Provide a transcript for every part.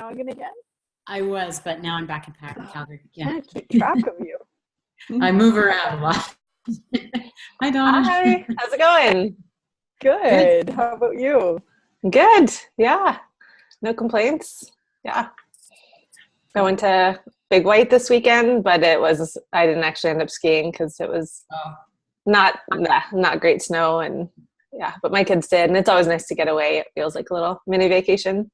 Okanagan again? I was, but now I'm back in Calgary. I can't keep track of you. I move around a lot. Hi, Donna. Hi, how's it going? Good. How about you? Good. Yeah. No complaints. Yeah. I went to Big White this weekend, but I didn't actually end up skiing because it was not great snow, and yeah, but my kids did, and it's always nice to get away. It feels like a little mini vacation.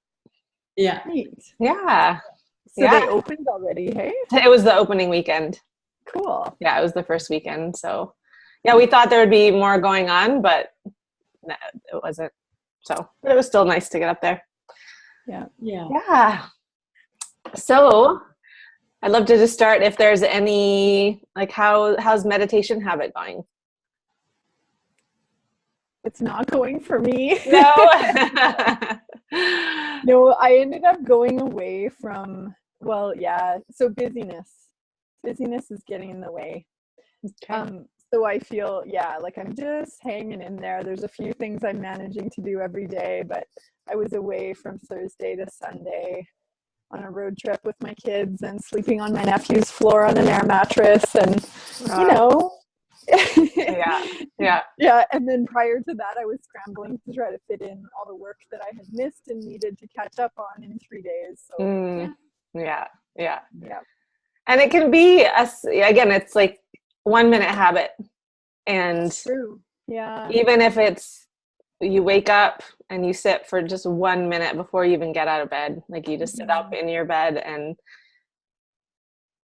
Yeah. Neat. Yeah. So they opened already, hey? It was the opening weekend. Cool. Yeah, it was the first weekend. So yeah, we thought there would be more going on, but no, it wasn't. So, but it was still nice to get up there. Yeah. Yeah. Yeah. So I'd love to just start if there's any, like, how's meditation habit going? It's not going for me. No. No, I ended up going away from, so busyness. Busyness is getting in the way. Okay. So I feel, like I'm just hanging in there. There's a few things I'm managing to do every day, but I was away from Thursday to Sunday on a road trip with my kids and sleeping on my nephew's floor on an air mattress, and yeah. And then prior to that, I was scrambling to try to fit in all the work that I had missed and needed to catch up on in 3 days. So Yeah. And and it can be again, it's like 1 minute habit, and true. Yeah. even if it's you wake up and you sit for just 1 minute before you even get out of bed, like you just sit up in your bed and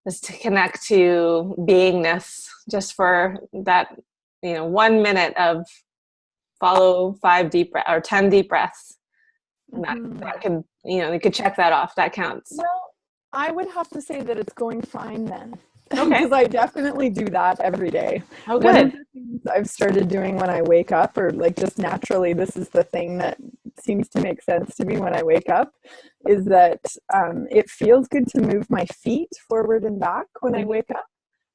just to connect to beingness, just for that 1 minute of follow 5 deep breaths or 10 deep breaths. That could, you could check that off. That counts. Well, I would have to say that it's going fine then. Okay. Because I definitely do that every day. Oh, good. One of the things I've started doing when I wake up, or like just naturally, this is the thing that seems to make sense to me when I wake up, is that it feels good to move my feet forward and back when I wake up.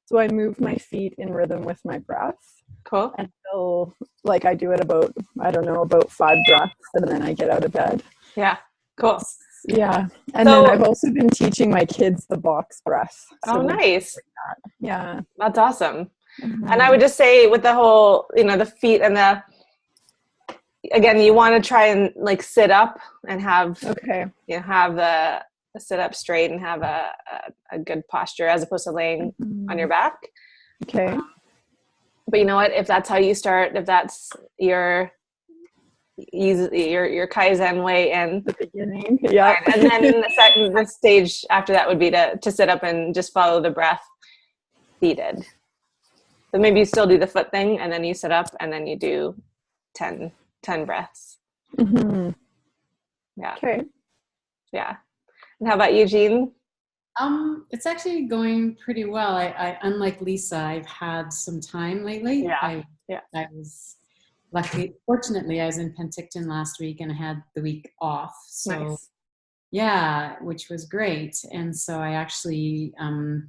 So I move my feet in rhythm with my breath. Cool. Until, like, I do it about 5 breaths, and then I get out of bed. Yeah. Cool. Yeah. And then I've also been teaching my kids the box breath. So nice. Yeah. That's awesome. And I would just say with the whole, the feet and again, you want to try and like sit up and have, have the sit up straight and have a good posture as opposed to laying on your back. Okay. But you know what, if that's how you start, if that's your Kaizen way in the beginning, yeah, and then in the stage after that would be to sit up and just follow the breath seated. So maybe you still do the foot thing, and then you sit up, and then you do 10 breaths. Mm-hmm. Yeah. Okay. Yeah. And how about you, Jean? It's actually going pretty well. I unlike Lisa, I've had some time lately. Yeah. I was fortunately, I was in Penticton last week and I had the week off. So nice. Yeah, which was great. And so I actually I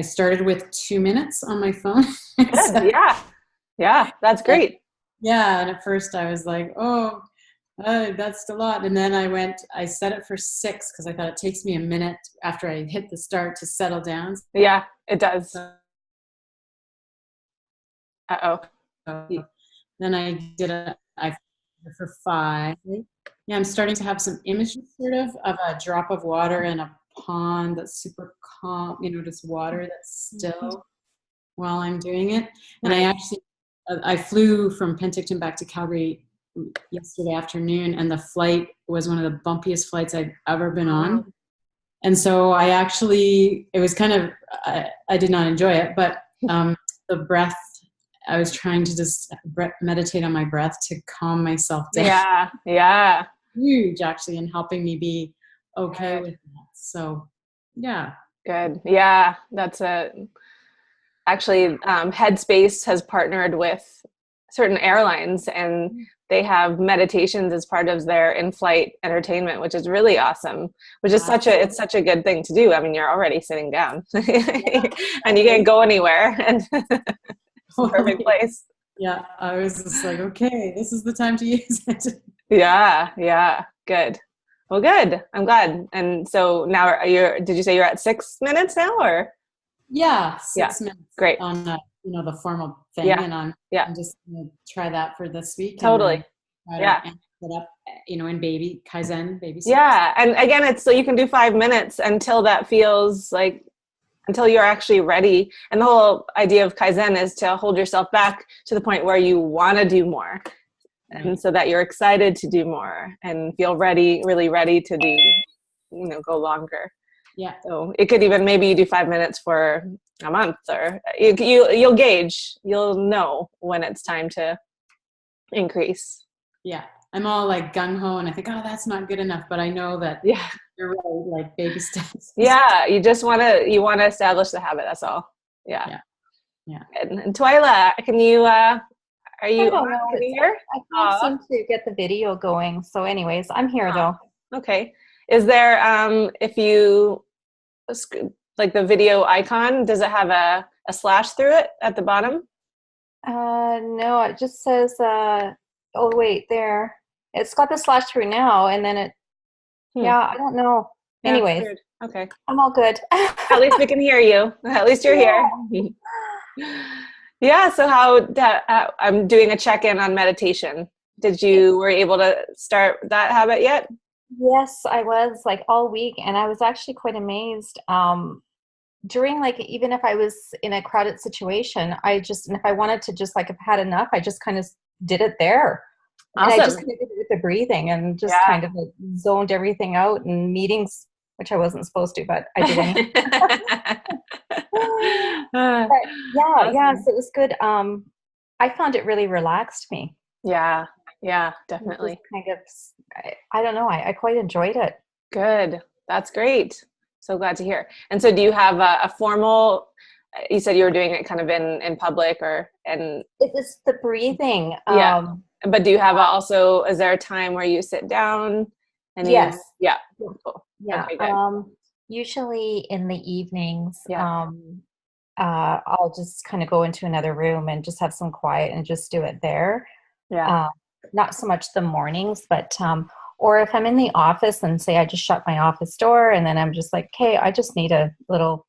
started with 2 minutes on my phone. So, yeah, that's great. Yeah, and at first I was like, that's a lot. And then I set it for 6 because I thought it takes me a minute after I hit the start to settle down. Yeah, it does. Then I did for 5. Yeah, I'm starting to have some images sort of a drop of water in a pond that's super calm, just water that's still while I'm doing it. And I flew from Penticton back to Calgary yesterday afternoon, and the flight was one of the bumpiest flights I've ever been on. And so it was kind of, I did not enjoy it, but the breath, I was trying to just meditate on my breath to calm myself down. Yeah. Huge, actually, in helping me be okay with that. So, yeah. Good. Yeah, that's actually, Headspace has partnered with certain airlines, and they have meditations as part of their in-flight entertainment, which is really awesome, which is it's such a good thing to do. I mean, you're already sitting down and you can't go anywhere, and it's a perfect place. Yeah. I was just like, okay, this is the time to use it. Yeah. Good. Well, good. I'm glad. And so now did you say you're at 6 minutes now or? Yeah, Yeah. 6 minutes Great. on the formal thing, Yeah. and I'm just gonna try that for this week. Totally. And then Yeah. amp it up, in baby Kaizen, baby steps. Yeah. And again, it's so you can do 5 minutes until that feels like, until you're actually ready. And the whole idea of Kaizen is to hold yourself back to the point where you want to do more. And so that you're excited to do more and feel ready, really ready to do, go longer. Yeah. So it could even, maybe you do 5 minutes for a month, or you'll gauge, you'll know when it's time to increase. Yeah. I'm all like gung ho and I think, oh, that's not good enough. But I know that you're right, like baby steps. Yeah. You just want to establish the habit. That's all. Yeah. And Twyla, can you, are you here? I can't seem to get the video going. So anyways, I'm here though. Okay. Is there, if you, like the video icon, does it have a slash through it at the bottom? No, it just says, oh wait, there. It's got the slash through now and then it, I don't know. Anyways, okay. I'm all good. At least we can hear you. At least you're here. Yeah. So I'm doing a check-in on meditation. Were you able to start that habit yet? Yes, I was like all week, and I was actually quite amazed. During like, even if I was in a crowded situation, and if I wanted to just like have had enough, I just kind of did it there. Awesome. And I just kind of did it with the breathing and just kind of like zoned everything out in meetings, which I wasn't supposed to, but I did anyway. But so it was good. I found it really relaxed me. Yeah, definitely. Kind of, I don't know. I quite enjoyed it. Good. That's great. So glad to hear. And so do you have a formal, you said you were doing it kind of in public it was the breathing. But do you have also, is there a time where you sit down? And yes. Cool. Yeah. Okay, good. Usually in the evenings, I'll just kind of go into another room and just have some quiet and just do it there. Yeah. Not so much the mornings, but or if I'm in the office and say I just shut my office door and then I'm just like, okay, I just need a little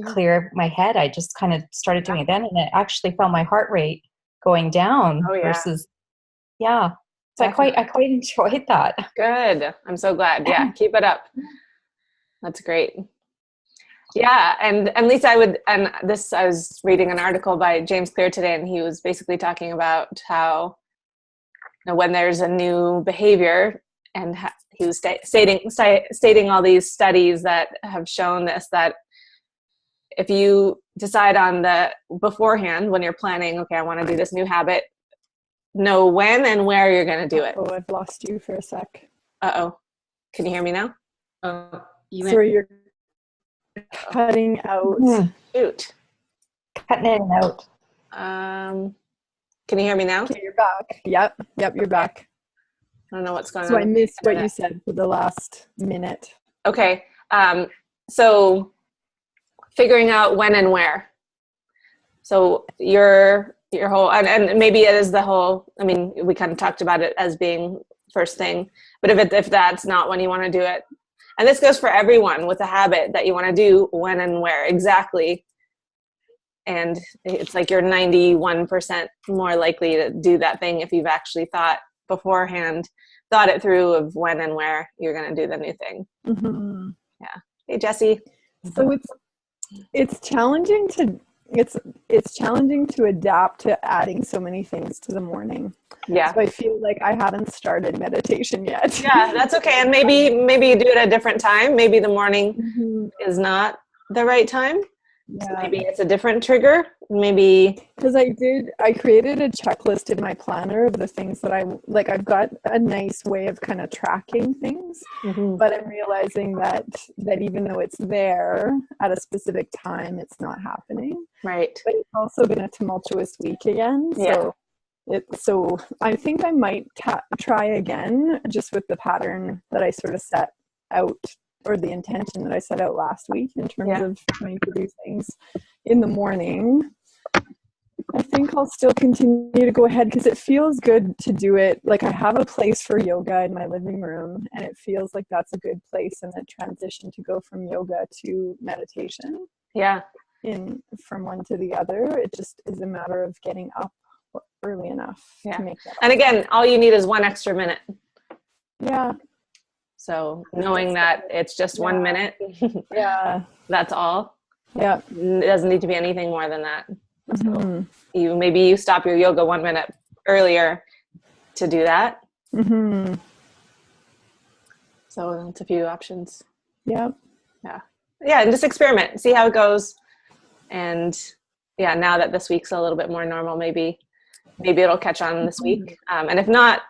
clear my head. I just kind of started doing it then, and it actually felt my heart rate going down versus so I quite enjoyed that. Good. I'm so glad. Yeah, keep it up. That's great. Yeah, and Lisa, I was reading an article by James Clear today, and he was basically talking about how when there's a new behavior, and he was stating all these studies that have shown this, that if you decide on the beforehand when you're planning, okay, I want to do this new habit, know when and where you're going to do it. Oh, I've lost you for a sec. Uh-oh. Can you hear me now? Oh, sorry, you're cutting out. Shoot. Cutting in and out. Can you hear me now? Okay, you're back. Yep, you're back. I don't know what's going on. So I missed what you said for the last minute. Okay. So figuring out when and where. So your whole, and maybe it is the whole, I mean, we kind of talked about it as being first thing, but if that's not when you want to do it, and this goes for everyone with a habit that you want to do, when and where exactly. And it's like you're 91% more likely to do that thing if you've actually thought it through of when and where you're going to do the new thing. Mm-hmm. Yeah. Hey, Jessie. So it's challenging to adapt to adding so many things to the morning. Yeah. So I feel like I haven't started meditation yet. Yeah, that's okay. And maybe you do it at a different time. Maybe the morning is not the right time. Yeah. So maybe it's a different trigger. Maybe because I created a checklist in my planner of the things that I've got a nice way of kind of tracking things, but I'm realizing that even though it's there at a specific time, it's not happening. Right. But it's also been a tumultuous week again. So I think I might try again, just with the pattern that I sort of set out, or the intention that I set out last week in terms of trying to do things in the morning. I think I'll still continue to go ahead because it feels good to do it. Like I have a place for yoga in my living room, and it feels like that's a good place in the transition to go from yoga to meditation. Yeah. From one to the other. It just is a matter of getting up early enough to make that. And again, all you need is 1 extra minute. Yeah. So knowing that it's just 1 minute. Yeah. That's all. Yeah. It doesn't need to be anything more than that. Mm-hmm. So maybe you stop your yoga 1 minute earlier to do that. Mm-hmm. So that's a few options. Yeah. Yeah. Yeah. And just experiment, see how it goes. And yeah, now that this week's a little bit more normal, maybe it'll catch on this week. And if not,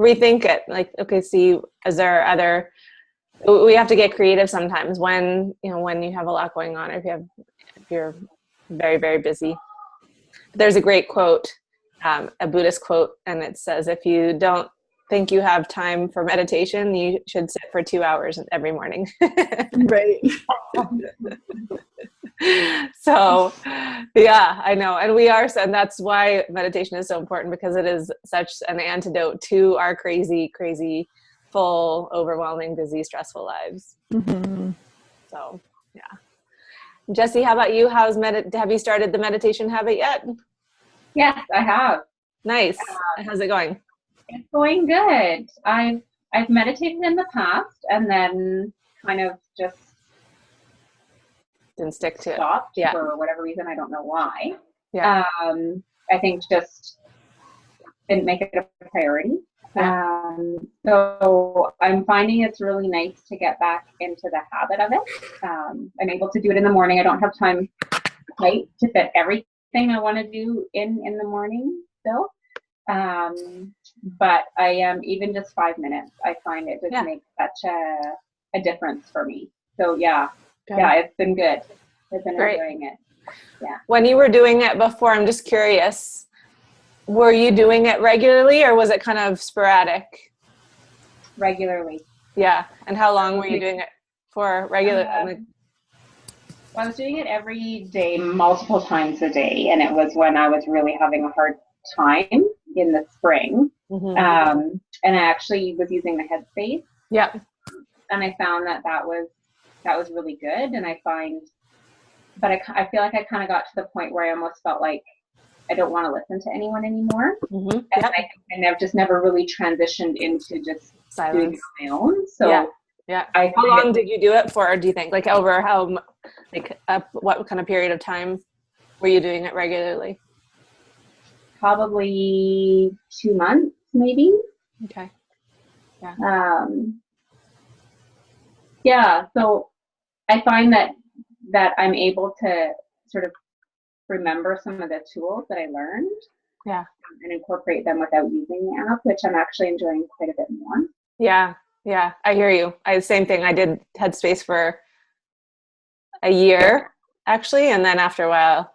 rethink it. Like, okay, see, is there other, we have to get creative sometimes when you have a lot going on, or if you're very, very busy. There's a great quote, a Buddhist quote, and it says, if you don't think you have time for meditation, you should sit for 2 hours every morning. Right. So yeah, I know. And and that's why meditation is so important, because it is such an antidote to our crazy, full, overwhelming, busy, stressful lives. Mm-hmm. So yeah. Jessie, how about you? Have you started the meditation habit yet? Yes, I have. Nice. How's it going? It's going good. I've meditated in the past and then kind of just Didn't stick to stopped it. for whatever reason. I don't know why. Yeah. I think just didn't make it a priority. Yeah. So I'm finding it's really nice to get back into the habit of it. I'm able to do it in the morning. I don't have time quite to fit everything I want to do in the morning still. But I am, even just 5 minutes, I find it just makes such a difference for me. So yeah, it's been good. I've been enjoying it. Yeah. When you were doing it before, I'm just curious, were you doing it regularly or was it kind of sporadic? Regularly. Yeah. And how long were you doing it for regularly? I was doing it every day, multiple times a day. And it was when I was really having a hard time in the spring. Mm-hmm. And I actually was using the Headspace. Yeah. And I found that was really good. And I feel like I kind of got to the point where I almost felt like I don't want to listen to anyone anymore. Mm-hmm. And I've just never really transitioned into just silence doing it on my own. So yeah. How long did you do it for, do you think? Like over what kind of period of time were you doing it regularly? Probably 2 months, maybe. Okay. Yeah. So I find that I'm able to sort of remember some of the tools that I learned. Yeah. And incorporate them without using the app, which I'm actually enjoying quite a bit more. Yeah. Yeah. I hear you. Same thing. I did Headspace for a year actually. And then after a while,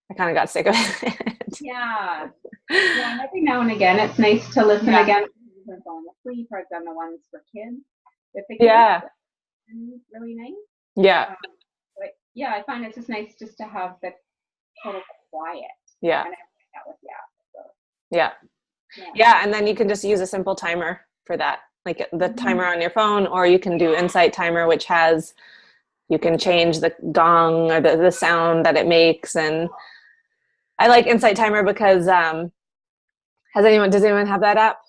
I kind of got sick of it. Yeah. Every now and again, it's nice to listen again. I've fallen asleep, or I've done the ones for kids. With the kids, really nice. Yeah. But yeah, I find it's just nice just to have the total quiet. Yeah. And I like that with the app. So. Yeah. And then you can just use a simple timer for that, like the timer on your phone, or you can do Insight Timer, which you can change the gong or the sound that it makes. And I like Insight Timer because does anyone have that app?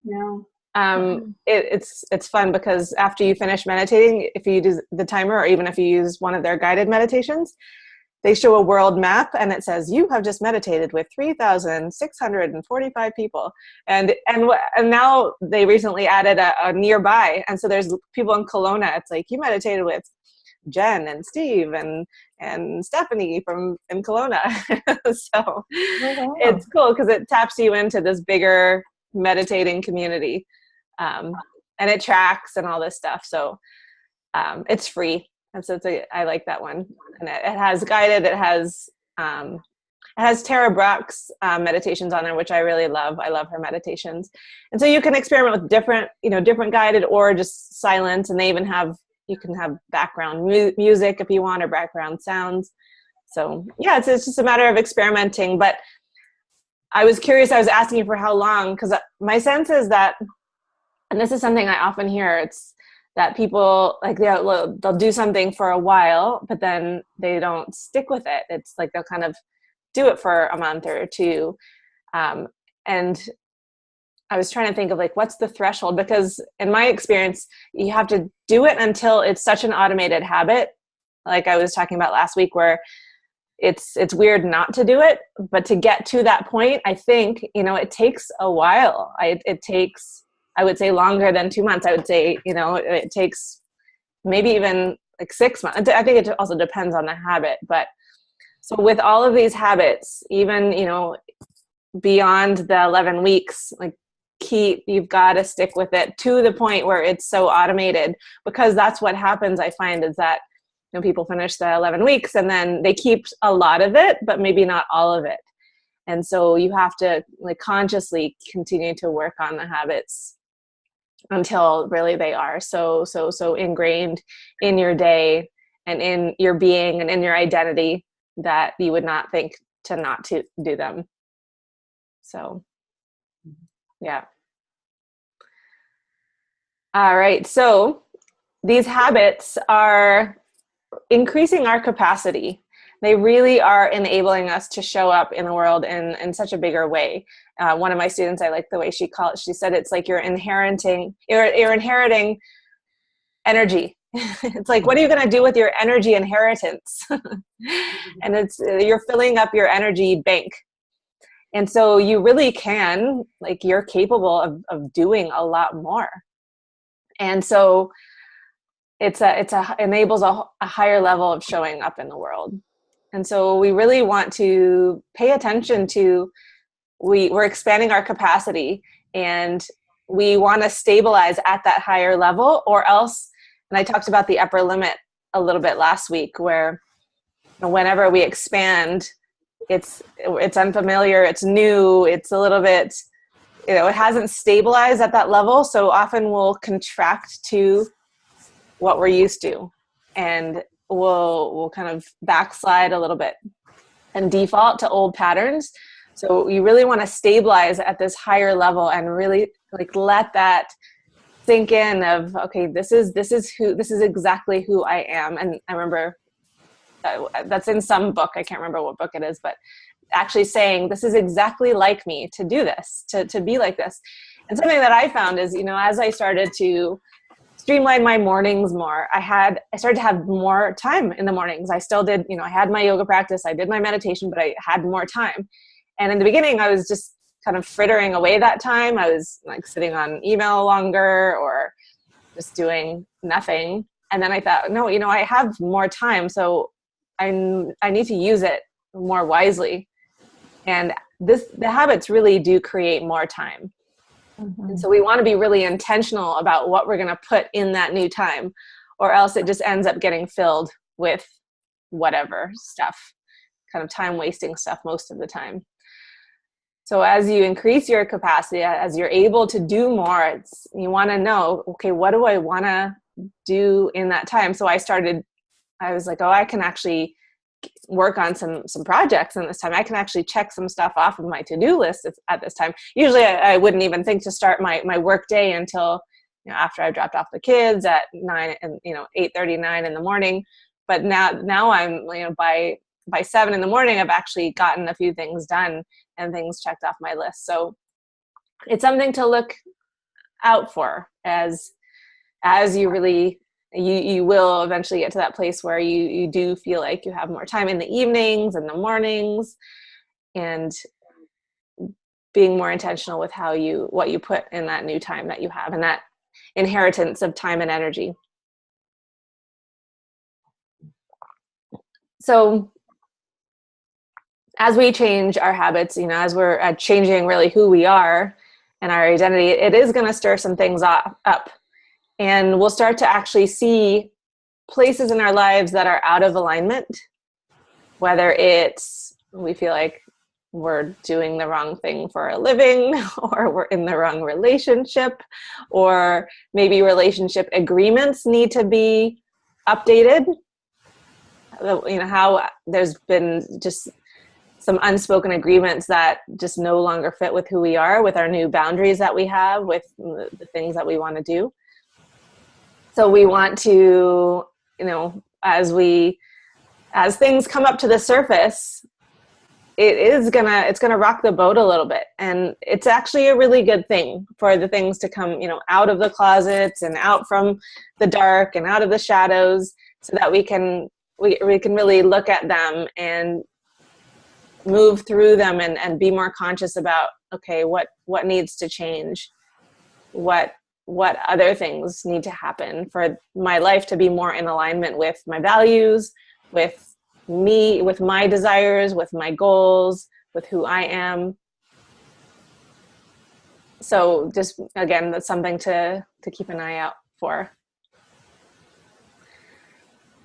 No. It's fun because after you finish meditating, if you do the timer, or even if you use one of their guided meditations, they show a world map and it says you have just meditated with 3,645 people, and now they recently added a nearby, and so there's people in Kelowna. It's like you meditated with Jen and Steve and Stephanie in Kelowna. So it's cool because it taps you into this bigger meditating community, and it tracks and all this stuff. So it's free, and so I like that one. And it has guided. It has Tara Brach's meditations on there, which I really love. I love her meditations, and so you can experiment with different guided or just silent. And they even you can have background music if you want, or background sounds. So yeah, it's just a matter of experimenting. But I was curious, I was asking you for how long, because my sense is that, and this is something I often hear, it's that people, like, they'll do something for a while, but then they don't stick with it. It's like they'll kind of do it for a month or two. And I was trying to think of, like, what's the threshold? Because in my experience, you have to do it until it's such an automated habit. Like I was talking about last week, where it's weird not to do it, but to get to that point, I think, it takes a while. It takes, I would say, longer than 2 months. I would say, it takes maybe even like 6 months. I think it also depends on the habit. But so with all of these habits, even, beyond the 11 weeks, like, you've got to stick with it to the point where it's so automated, because that's what happens. I find is that, people finish the 11 weeks and then they keep a lot of it, but maybe not all of it. And so you have to, like, consciously continue to work on the habits until really they are so ingrained in your day and in your being and in your identity that you would not think to not to do them. So, yeah. All right. So these habits are increasing our capacity. They really are enabling us to show up in the world in such a bigger way. One of my students, I like the way she said it's like you're inheriting energy. It's like, what are you going to do with your energy inheritance? And you're filling up your energy bank. And so you really can, like, you're capable of doing a lot more. And so it enables a higher level of showing up in the world. And so we really want to pay attention to, we're expanding our capacity, and we want to stabilize at that higher level, or else, and I talked about the upper limit a little bit last week, where whenever we expand, it's unfamiliar, it's new, it's a little bit, it hasn't stabilized at that level. So often we'll contract to what we're used to, and we'll kind of backslide a little bit and default to old patterns. So you really want to stabilize at this higher level and really, like, let that sink in of, okay, this is exactly who I am. And I remember that's in some book, I can't remember what book it is, but actually saying, this is exactly like me to do this, to be like this. And something that I found is, as I started to streamline my mornings more, I started to have more time in the mornings. I still did, I had my yoga practice, I did my meditation, but I had more time. And in the beginning, I was just kind of frittering away that time. I was, like, sitting on email longer or just doing nothing. And then I thought, no, I have more time, so I need to use it more wisely. And the habits really do create more time. Mm-hmm. And so we want to be really intentional about what we're going to put in that new time, or else it just ends up getting filled with whatever stuff, kind of time wasting stuff most of the time. So as you increase your capacity, as you're able to do more, you want to know, okay, what do I want to do in that time? So I was like, oh, I can actually work on some projects in this time. I can actually check some stuff off of my to-do list at this time. Usually I wouldn't even think to start my work day until, after I dropped off the kids at 9 and 8:30, 9 in the morning. But now I'm, by 7 in the morning, I've actually gotten a few things done and things checked off my list. So it's something to look out for as you really, you will eventually get to that place where you do feel like you have more time in the evenings and the mornings, and being more intentional with what you put in that new time that you have, and that inheritance of time and energy. So as we change our habits, as we're changing really who we are and our identity, it is going to stir some things up. And we'll start to actually see places in our lives that are out of alignment, whether it's we feel like we're doing the wrong thing for a living, or we're in the wrong relationship, or maybe relationship agreements need to be updated. How there's been just some unspoken agreements that just no longer fit with who we are, with our new boundaries that we have, with the things that we want to do. So we want to, you know, as things come up to the surface, it's gonna rock the boat a little bit. And it's actually a really good thing for the things to come, you know, out of the closets and out from the dark and out of the shadows, so that we can really look at them and move through them and be more conscious about, okay, what needs to change, what other things need to happen for my life to be more in alignment with my values, with me, with my desires, with my goals, with who I am. So just, again, that's something to keep an eye out for.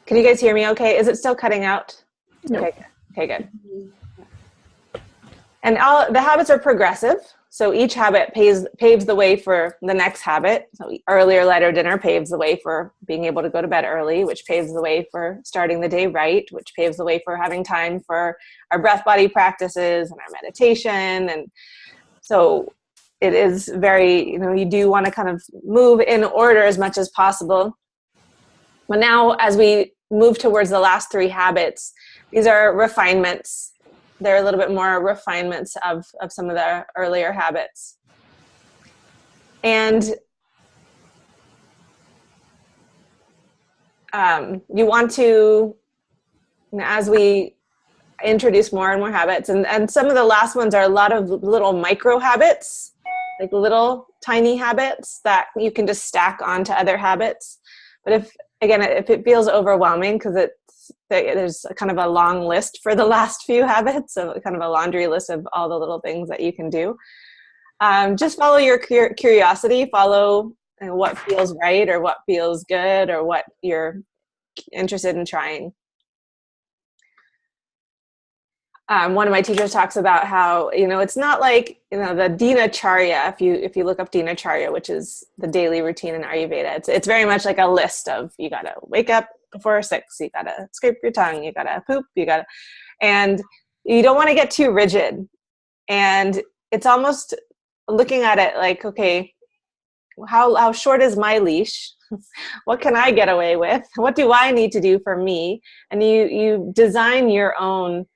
Can you guys hear me okay? Is it still cutting out? No. Okay, good. And the habits are progressive. So each habit paves the way for the next habit. So earlier, lighter dinner paves the way for being able to go to bed early, which paves the way for starting the day right, which paves the way for having time for our breath body practices and our meditation. And so it is very, you know, you do want to kind of move in order as much as possible. But now, as we move towards the last 3 habits, these are refinements. They're a little bit more refinements of some of the earlier habits. And you want to, you know, as we introduce more and more habits, and some of the last ones are a lot of little micro habits, like little tiny habits that you can just stack onto other habits. But if it feels overwhelming, because there's kind of a long list for the last few habits, so kind of a laundry list of all the little things that you can do. Just follow your curiosity, follow what feels right or what feels good or what you're interested in trying. One of my teachers talks about how, you know, it's not like, you know, the Dinacharya, if you look up Dinacharya, which is the daily routine in Ayurveda, it's very much like a list of, you got to wake up before 6, you got to scrape your tongue, you got to poop, and you don't want to get too rigid. And it's almost looking at it like, okay, how short is my leash? What can I get away with? What do I need to do for me? And you design your own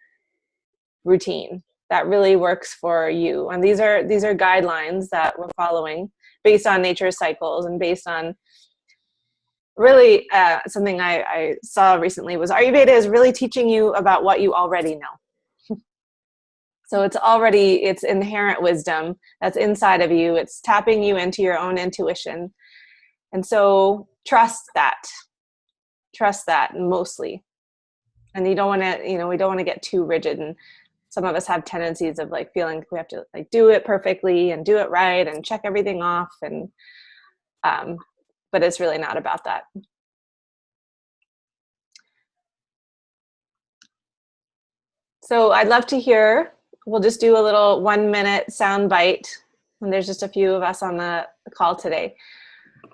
routine that really works for you. And these are guidelines that we're following based on nature's cycles, and based on really something I saw recently was Ayurveda is really teaching you about what you already know. So it's inherent wisdom that's inside of you. It's tapping you into your own intuition. And so trust that mostly. And we don't want to get too rigid. And some of us have tendencies of like feeling we have to like do it perfectly and do it right and check everything off. And, but it's really not about that. So I'd love to hear, we'll just do a little 1-minute sound bite. And there's just a few of us on the call today.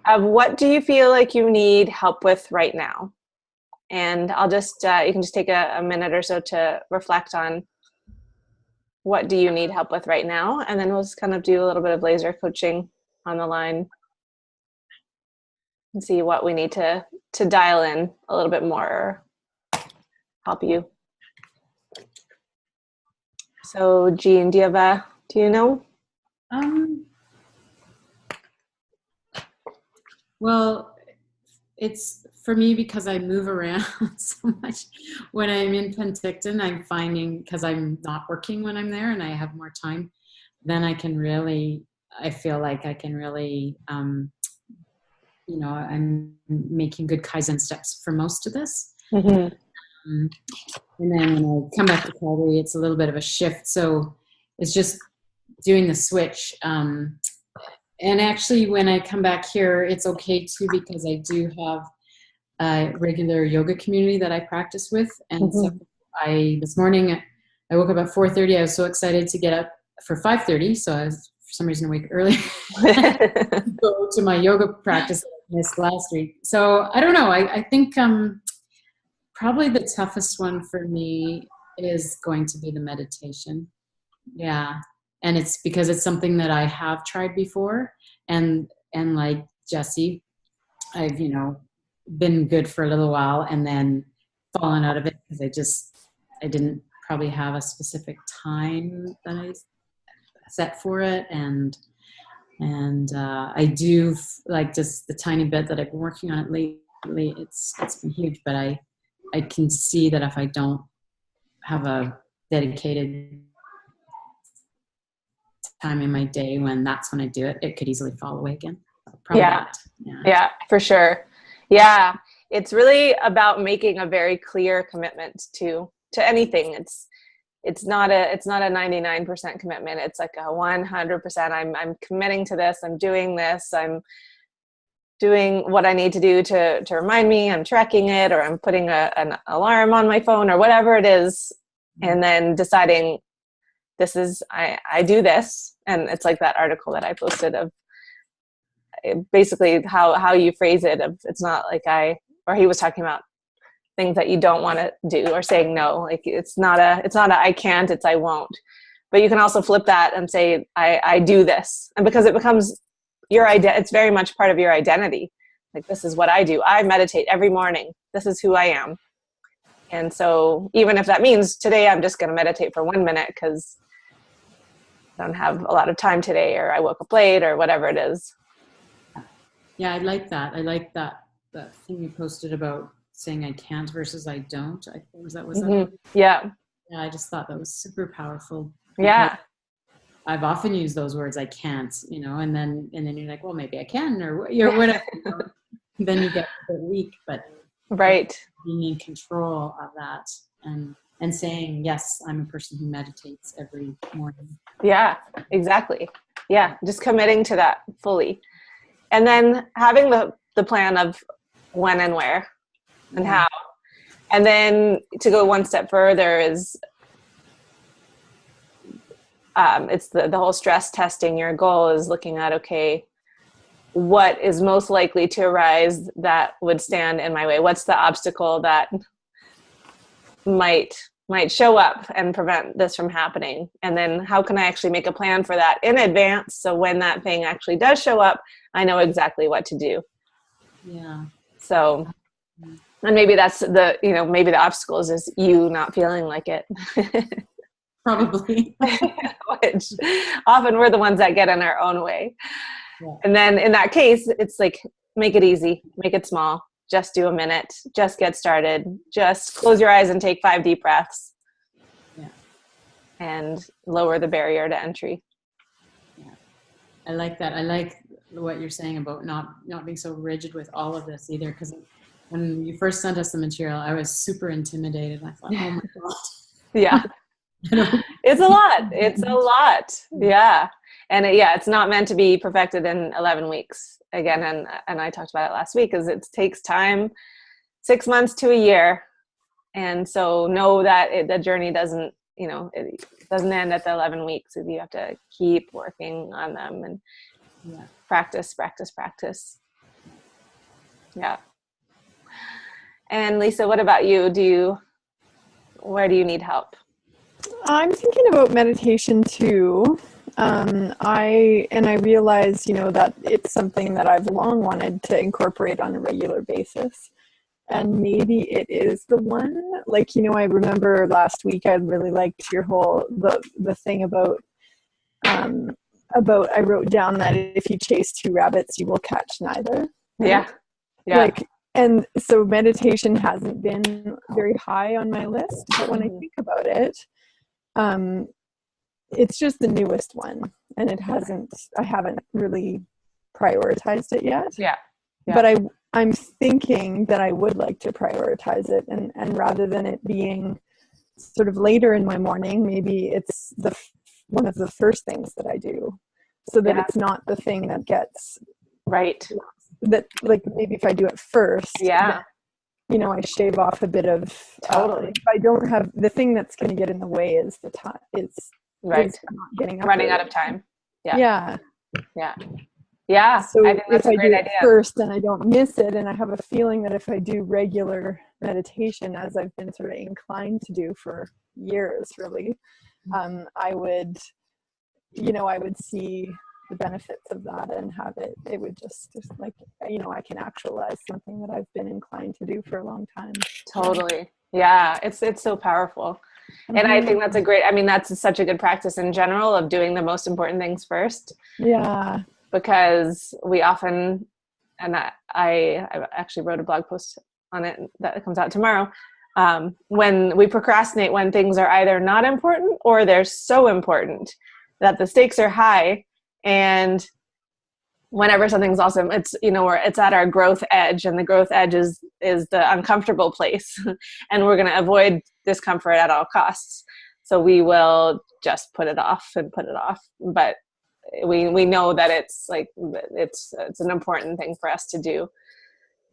Of what do you feel like you need help with right now? And I'll just, you can just take a minute or so to reflect on what do you need help with right now? And then we'll just kind of do a little bit of laser coaching on the line and see what we need to dial in a little bit more, help you. So Jean, do you know? Well, it's for me because I move around so much. When I'm in Penticton, I'm finding, because I'm not working when I'm there and I have more time, then I feel like I can really, you know, I'm making good Kaizen steps for most of this. Mm-hmm. And then when I come back to Calgary, it's a little bit of a shift. So it's just doing the switch. And actually, when I come back here, it's okay too, because I do have a regular yoga community that I practice with. And so this morning, I woke up at 4:30. I was so excited to get up for 5:30. So I was, for some reason, awake early. Go to my yoga practice that I missed last week. So I don't know. I think probably the toughest one for me is going to be the meditation. Yeah. And it's because it's something that I have tried before. And like Jesse, I've, been good for a little while and then fallen out of it because I didn't probably have a specific time that I set for it. And I do like just the tiny bit that I've been working on it lately. It's been huge, but I can see that if I don't have a dedicated time in my day when that's when I do it, it could easily fall away again. Probably not. Yeah, for sure. Yeah. It's really about making a very clear commitment to anything. It's not a 99% commitment. It's like a 100%. I'm committing to this. I'm doing this. I'm doing what I need to do to remind me. I'm tracking it, or I'm putting an alarm on my phone, or whatever it is. And then deciding this is, I do this. And it's like that article that I posted of basically how you phrase it. It's not like or he was talking about things that you don't want to do or saying no. Like it's not a I can't, it's I won't. But you can also flip that and say, I do this. And because it becomes it's very much part of your identity. Like, this is what I do. I meditate every morning. This is who I am. And so even if that means today I'm just going to meditate for 1 minute because I don't have a lot of time today, or I woke up late, or whatever it is. Yeah, I like that. I like that thing you posted about saying I can't versus I don't. I think was that. Yeah. Yeah, I just thought that was super powerful. Yeah. I've often used those words, I can't, and then you're like, well, maybe I can, or you're whatever. Then you get a bit weak, but right. Being in control of that and saying, yes, I'm a person who meditates every morning. Yeah, exactly. Yeah, just committing to that fully. And then having the plan of when and where and how. And then to go one step further is it's the whole stress testing. Your goal is looking at, okay, what is most likely to arise that would stand in my way? What's the obstacle that might show up and prevent this from happening? And then how can I actually make a plan for that in advance, so when that thing actually does show up, I know exactly what to do. Yeah. So, and maybe that's maybe the obstacle is just you not feeling like it. Probably. Which often we're the ones that get in our own way. Yeah. And then in that case, it's like, make it easy, make it small. Just do a minute, just get started, just close your eyes and take 5 deep breaths. Yeah. And lower the barrier to entry. Yeah. I like that. I like what you're saying about not being so rigid with all of this either, because when you first sent us the material, I was super intimidated. I thought, oh my God. Yeah. It's a lot. It's a lot. Yeah. And it's not meant to be perfected in 11 weeks. Again, and I talked about it last week, is it takes time, 6 months to a year. And so know that the journey doesn't, it doesn't end at the 11 weeks. You have to keep working on them and practice. Yeah. And Lisa, what about you? Where do you need help? I'm thinking about meditation too. I realize, that it's something that I've long wanted to incorporate on a regular basis. And maybe it is the one, like, I remember last week I really liked your whole, the thing about I wrote down that if you chase 2 rabbits, you will catch neither. Yeah. And so meditation hasn't been very high on my list, but when I think about it, it's just the newest one, and I haven't really prioritized it yet. Yeah. But I'm thinking that I would like to prioritize it, and rather than it being sort of later in my morning, maybe it's one of the first things that I do, so that it's not the thing that gets right. That, like, maybe if I do it first, then, I shave off a bit of totally. If I don't have the thing that's going to get in the way is the time. Right. Is not getting up running early. Out of time. Yeah. Yeah. So I think that's if a great I do idea. it first, then I don't miss it, and I have a feeling that if I do regular meditation, as I've been sort of inclined to do for years, really, I would, I would see the benefits of that and have it would just like, I can actualize something that I've been inclined to do for a long time. Totally. Yeah. It's so powerful. And I think that's that's such a good practice in general of doing the most important things first. Yeah. Because we often, and I actually wrote a blog post on it that comes out tomorrow. When we procrastinate, when things are either not important or they're so important that the stakes are high, and whenever something's awesome, it's, where it's at our growth edge, and the growth edge is the uncomfortable place, and we're going to avoid discomfort at all costs. So we will just put it off. But we know that it's like, it's an important thing for us to do.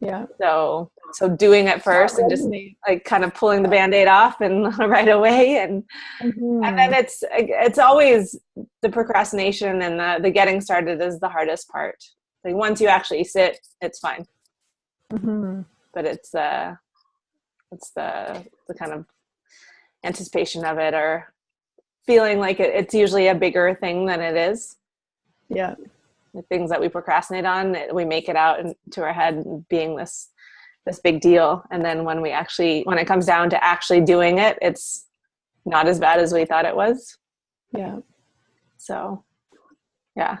Yeah. So doing it first and just like kind of pulling the Band-Aid off and right away. And then it's always the procrastination and the getting started is the hardest part. Like once you actually sit, it's fine. But it's the kind of anticipation of it, or feeling like it's usually a bigger thing than it is. Yeah. The things that we procrastinate on, we make it out into our head being this big deal. And then when it comes down to actually doing it, it's not as bad as we thought it was. Yeah. So, yeah.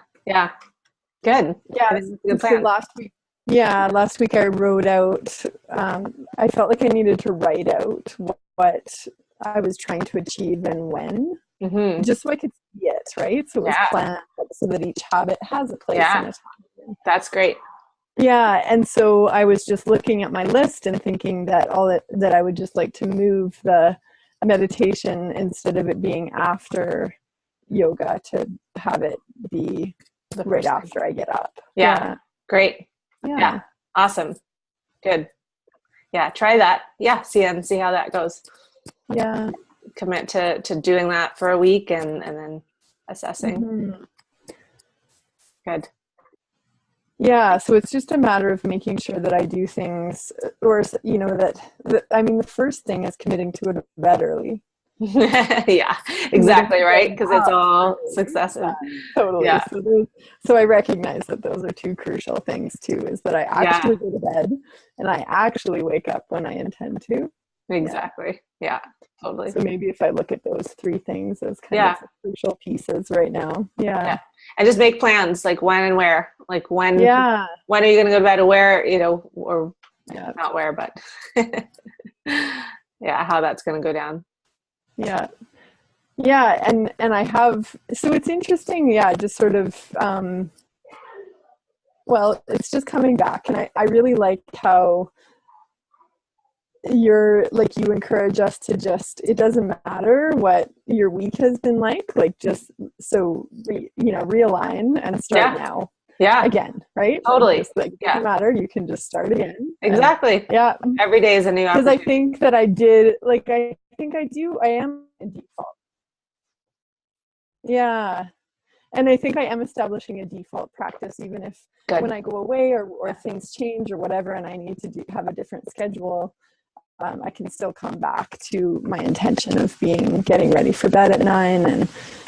Good. Yeah. Good plan. So last week I wrote out, I felt like I needed to write out what I was trying to achieve and when. Just so I could see it, right? So it was planned so that each habit has a place in it. That's great. Yeah, and so I was just looking at my list and thinking that that I would just like to move the meditation, instead of it being after yoga, to have it be right after I get up. Yeah. Great. Yeah. Awesome. Good. Yeah, try that. Yeah, see how that goes. Yeah. Commit to doing that for a week and then assessing. Good. Yeah, so it's just a matter of making sure that I do things, or the first thing is committing to go to bed early. Yeah, exactly, right? Because it's all successive. Totally. Yeah. So I recognize that those are two crucial things too, is that I actually go to bed and I actually wake up when I intend to. Exactly. Yeah, totally. So maybe if I look at those three things as kind of crucial pieces right now. Yeah. And just make plans, like when and where. Like when are you going to go to bed, or where, or not where, but how that's going to go down. Yeah. Yeah. And I have, so it's interesting. Yeah. Just sort of, it's just coming back, and I really like how you encourage us to it doesn't matter what your week has been like just realign and start now. Again, right? Totally. Just, doesn't matter. You can just start again. Exactly. Every day is a new opportunity. Because I think that I am in default. Yeah. And I think I am establishing a default practice, even if when I go away or things change or whatever, and I need to have a different schedule, I can still come back to my intention of getting ready for bed at 9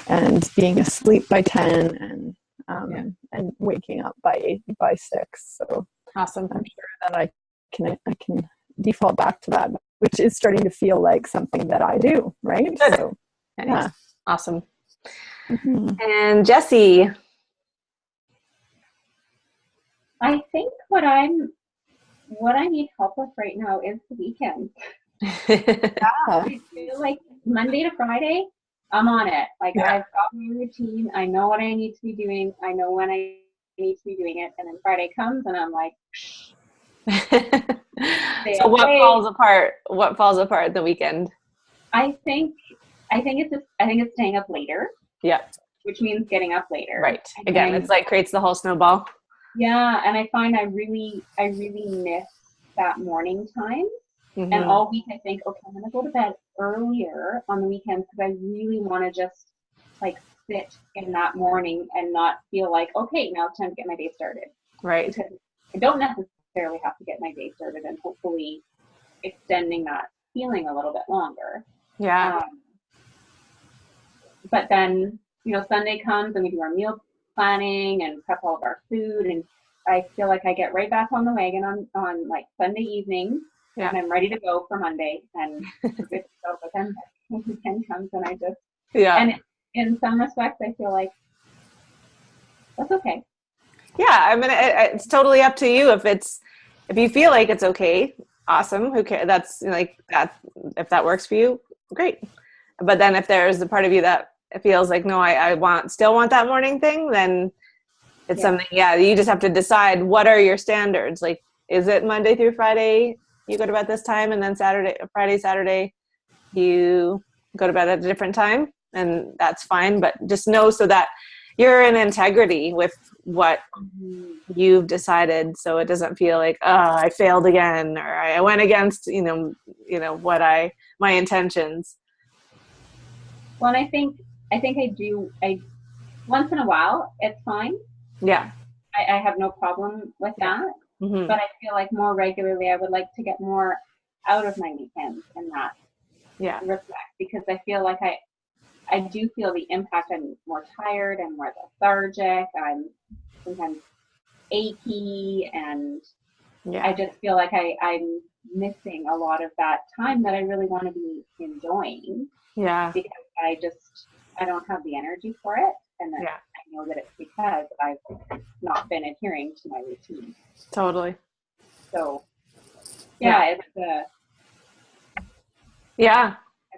and being asleep by 10 and waking up by 6. So awesome. I'm sure that I can default back to that, which is starting to feel like something that I do, right? Good. So awesome. And Jessie, I think what I need help with right now is the weekend. I feel like Monday to Friday, I'm on it. I've got my routine. I know what I need to be doing. I know when I need to be doing it. And then Friday comes and I'm like, so what falls apart? What falls apart the weekend? I think it's staying up later. Yeah. Which means getting up later. Right. Again, it's creates the whole snowball. Yeah, and I find I really miss that morning time. Mm-hmm. And all week I think, okay, I'm gonna go to bed earlier on the weekends because I really want to just sit in that morning and not feel like, okay, now it's time to get my day started. Right. Because I don't necessarily have to get my day started, and hopefully extending that feeling a little bit longer. Yeah. But then, Sunday comes and we do our meal planning and prep all of our food, and I feel like I get right back on the wagon on like Sunday evening, and I'm ready to go for Monday. And but then the weekend comes and I just and in some respects I feel like that's okay. Yeah, I mean, it's totally up to you. If you feel like it's okay, awesome. Who cares? That's like that. If that works for you, great. But then if there's a part of you that feels like, no, I still want that morning thing, then it's something. Yeah, you just have to decide what are your standards. Like, is it Monday through Friday you go to bed this time, and then Friday, Saturday you go to bed at a different time, and that's fine. But just know so that you're in integrity with what you've decided, so it doesn't feel like, I failed again, or I went against, my intentions. Well, and I think I once in a while, it's fine. Yeah. I have no problem with that. Mm-hmm. But I feel like more regularly, I would like to get more out of my weekends in that respect, because I feel like I do feel the impact. I'm more tired, I'm more lethargic, I'm sometimes achy, and I just feel like I'm missing a lot of that time that I really want to be enjoying. Yeah. Because I don't have the energy for it. And then I know that it's because I've not been adhering to my routine. Totally. So, it's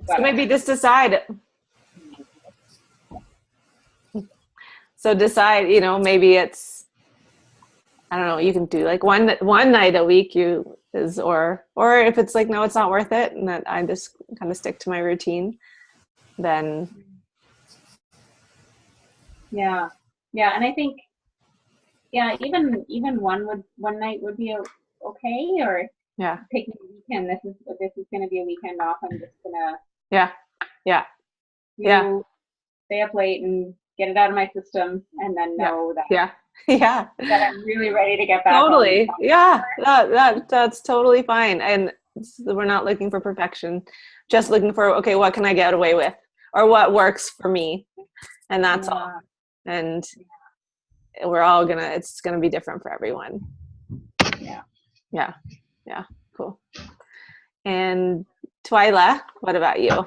So maybe just decide. So decide, maybe it's, I don't know, you can do like one night a week or if it's like, no, it's not worth it, and that I just kind of stick to my routine, then. Yeah. And I think, even one night would be okay, or taking a weekend. This is going to be a weekend off. I'm just gonna stay up late and get it out of my system, and then know that that I'm really ready to get back. Totally. That's totally fine. And we're not looking for perfection, just looking for, okay, what can I get away with, or what works for me, and that's all. And we're all it's gonna be different for everyone. Yeah. Cool. And Twyla, what about you?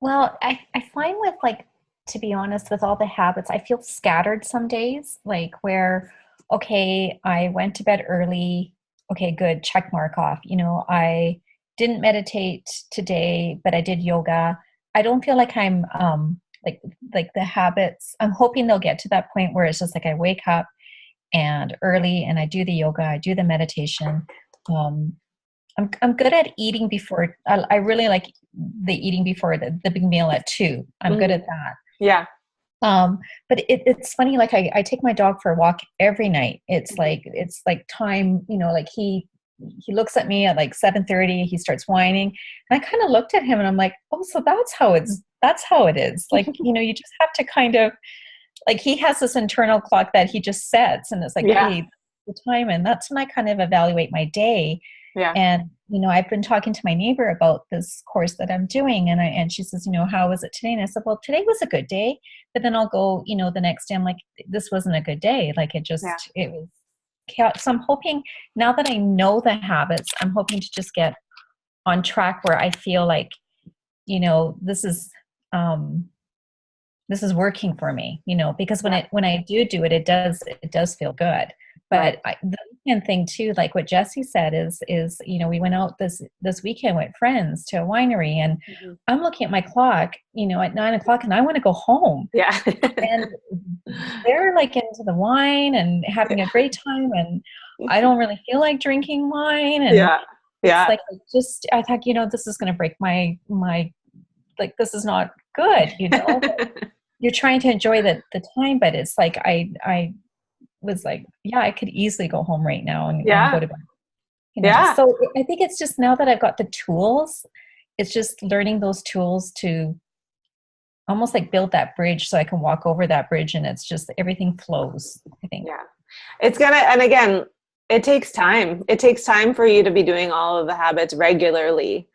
Well, I find with, like, to be honest, with all the habits, I feel scattered some days, like where, okay, I went to bed early. Okay, good. Check mark off. I didn't meditate today, but I did yoga. I don't feel like I'm, like the habits, I'm hoping they'll get to that point where it's just like I wake up and early and I do the yoga, I do the meditation. I'm good at eating before. I really like the eating before the big meal at 2. I'm good at that. Yeah. But it's funny. Like I take my dog for a walk every night. It's like time. Like he looks at me at like 7:30. He starts whining, and I kind of looked at him, and I'm like, oh, so that's how it is. Like you just have to kind of, like, he has this internal clock that he just sets, and it's like, hey, the time, and that's when I kind of evaluate my day. Yeah. And, I've been talking to my neighbor about this course that I'm doing, and she says, how was it today? And I said, well, today was a good day, but then I'll go, the next day I'm like, this wasn't a good day. Like it was chaos. So I'm hoping, now that I know the habits, I'm hoping to just get on track where I feel like, this is working for me, because when I do it, it does feel good. But the weekend thing too, like what Jessie said is, we went out this weekend with friends to a winery, and I'm looking at my clock, at 9:00, and I want to go home. Yeah. And they're like into the wine and having a great time, and I don't really feel like drinking wine. And it's like, I thought, this is going to break my, like, this is not good, You're trying to enjoy the time, but it's like I was like, I could easily go home right now and go to bed. So I think it's just, now that I've got the tools, it's just learning those tools to almost like build that bridge so I can walk over that bridge, and it's just everything flows, I think. Yeah. It's gonna, and again, it takes time. It takes time for you to be doing all of the habits regularly.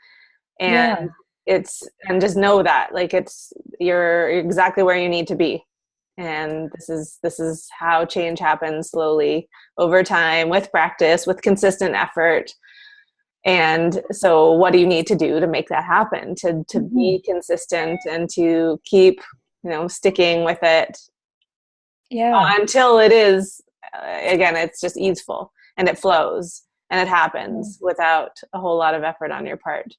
And and just know that, like, you're exactly where you need to be. And this is how change happens, slowly over time, with practice, with consistent effort. And so what do you need to do to make that happen, to be consistent and to keep, sticking with it until it is, again, it's just easeful and it flows and it happens without a whole lot of effort on your part.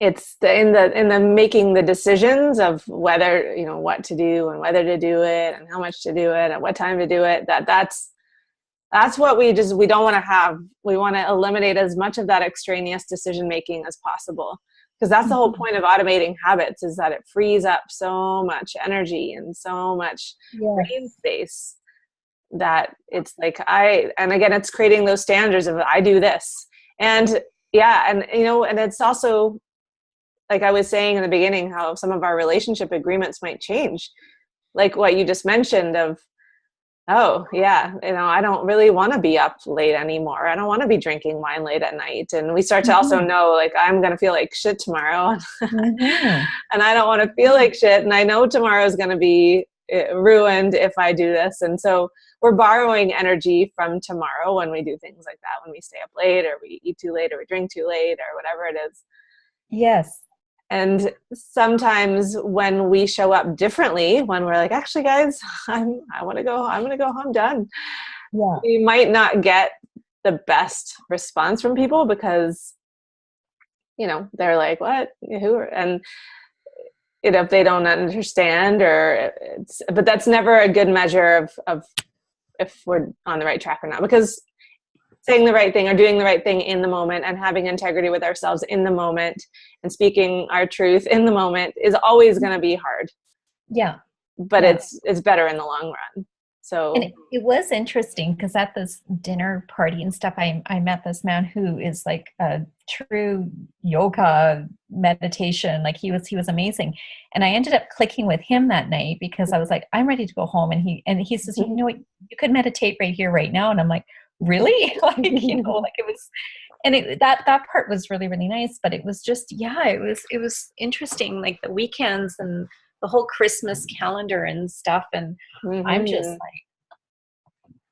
It's in the making the decisions of whether, what to do and whether to do it and how much to do it and what time to do it, that's what we don't want to have. We want to eliminate as much of that extraneous decision making as possible, because that's the whole point of automating habits, is that it frees up so much energy and so much brain space, that it's like and again, it's creating those standards of, I do this. And and it's also, like I was saying in the beginning, how some of our relationship agreements might change, like what you just mentioned of, oh yeah, I don't really want to be up late anymore. I don't want to be drinking wine late at night. And we start to also know, like, I'm going to feel like shit tomorrow. And I don't want to feel like shit. And I know tomorrow is going to be ruined if I do this. And so we're borrowing energy from tomorrow when we do things like that, when we stay up late, or we eat too late, or we drink too late, or whatever it is. Yes. And sometimes when we show up differently, when we're like, actually guys, I'm going to go home, I'm done. Yeah. We might not get the best response from people, because, they're like, what, who, and if they don't understand, but that's never a good measure of if we're on the right track or not, because saying the right thing or doing the right thing in the moment and having integrity with ourselves in the moment and speaking our truth in the moment is always going to be hard. Yeah. But it's better in the long run. So, and it was interesting, because at this dinner party and stuff, I met this man who is like a true yoga meditation. Like he was amazing. And I ended up clicking with him that night, because I was like, I'm ready to go home. And he says, you know what, you could meditate right here, right now. And I'm like, really? Like, like it was, and that part was really, really nice. But it was just, it was interesting, like the weekends and the whole Christmas calendar and stuff. And I'm just like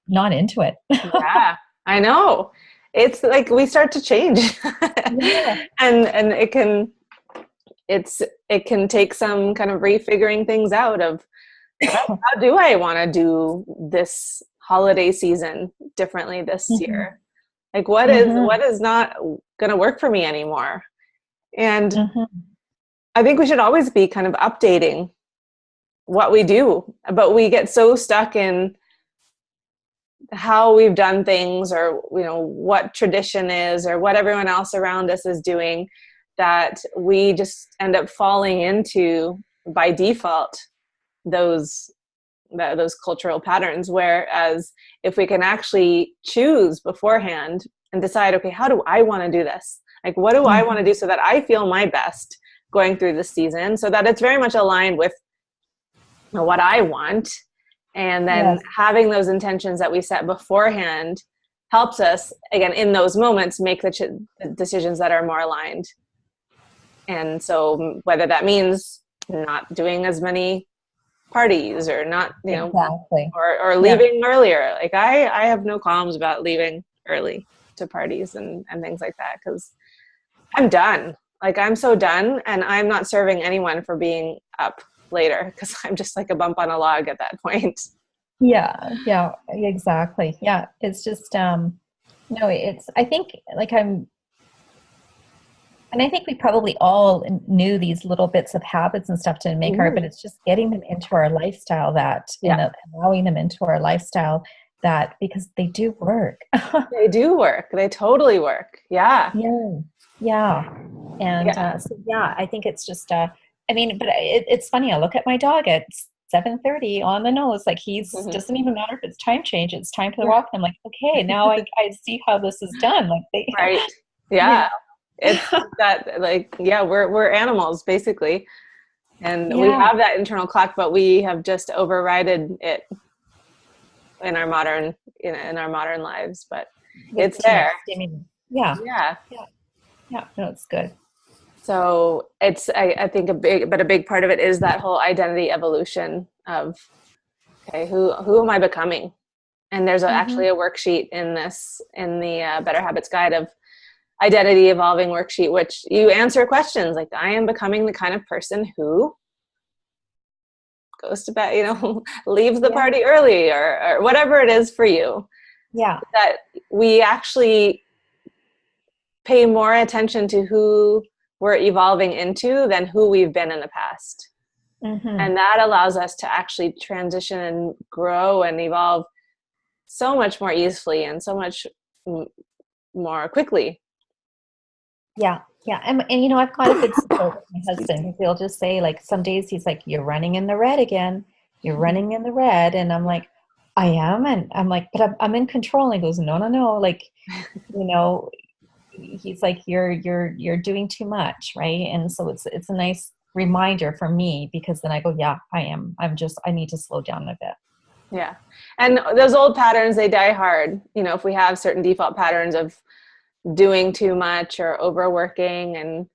not into it. Yeah, I know. It's like we start to change. and it can take some kind of refiguring things out of, how do I want to do this holiday season differently this year? Like what is not going to work for me anymore? And I think we should always be kind of updating what we do, but we get so stuck in how we've done things, or what tradition is, or what everyone else around us is doing, that we just end up falling into, by default, those cultural patterns. Whereas if we can actually choose beforehand and decide, okay, how do I want to do this? Like, what do I want to do so that I feel my best going through this season, so that it's very much aligned with what I want. And then having those intentions that we set beforehand helps us, again, in those moments, make the decisions that are more aligned. And so whether that means not doing as many parties, or not, or leaving earlier. Like I have no qualms about leaving early to parties and things like that, because I'm done. Like I'm so done, and I'm not serving anyone for being up later, because I'm just like a bump on a log at that point. Yeah, exactly. Yeah, it's just I think I think we probably all knew these little bits of habits and stuff to make but it's just getting them into our lifestyle, and allowing them into our lifestyle, because they do work. They do work. They totally work. Yeah. And I think it's just but it's funny. I look at my dog at 7:30 on the nose, like he's doesn't even matter if it's time change, it's time to walk. I'm like, okay, now I see how this is done. Like right. Yeah. It's that, like, we're animals basically, and we have that internal clock, but we have just overridden it in our modern in our modern lives, but it's there. Yeah. Yeah. Yeah. No, it's good. So it's, I think a big part of it is that whole identity evolution of, okay, who am I becoming? And there's actually a worksheet in the Better Habits Guide of Identity Evolving worksheet, which you answer questions like, I am becoming the kind of person who goes to bed, leaves the party early, or whatever it is for you. Yeah. That we actually pay more attention to who we're evolving into than who we've been in the past. And that allows us to actually transition and grow and evolve so much more easily and so much more quickly. Yeah. Yeah. And I've got a good support with my husband. He'll just say, like, some days he's like, you're running in the red again. You're running in the red. And I'm like, I am. And I'm like, but I'm in control. And he goes, no. Like, he's like, you're doing too much. Right. And so it's a nice reminder for me, because then I go, yeah, I am. I need to slow down a bit. Yeah. And those old patterns, they die hard. If we have certain default patterns of doing too much or overworking, and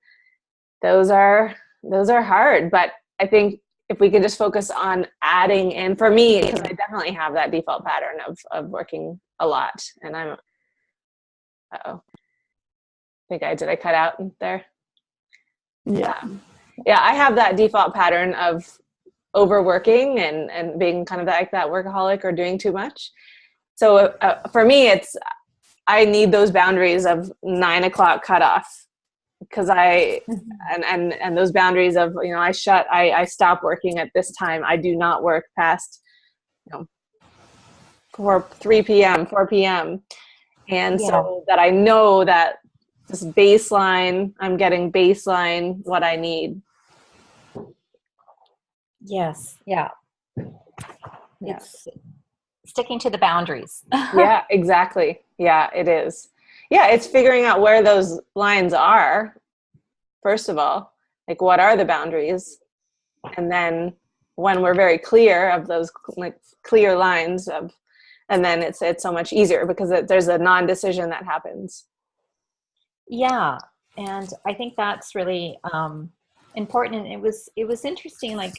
those are hard. But I think if we could just focus on adding in, for me, because I definitely have that default pattern of working a lot, and I cut out there? Yeah. Yeah, I have that default pattern of overworking and being kind of like that workaholic or doing too much. So for me, I need those boundaries of 9 o'clock cutoff, because and those boundaries of, I stop working at this time. I do not work past 3 p.m., 4 p.m. And so that I know that this baseline, I'm getting baseline what I need. Yes. Yeah. It's sticking to the boundaries. Yeah, exactly. Yeah, it is. Yeah, it's figuring out where those lines are, first of all. Like, what are the boundaries? And then when we're very clear of those, like, clear lines of, and then it's so much easier, because there's a non-decision that happens. Yeah. And I think that's really important. And it was interesting, like,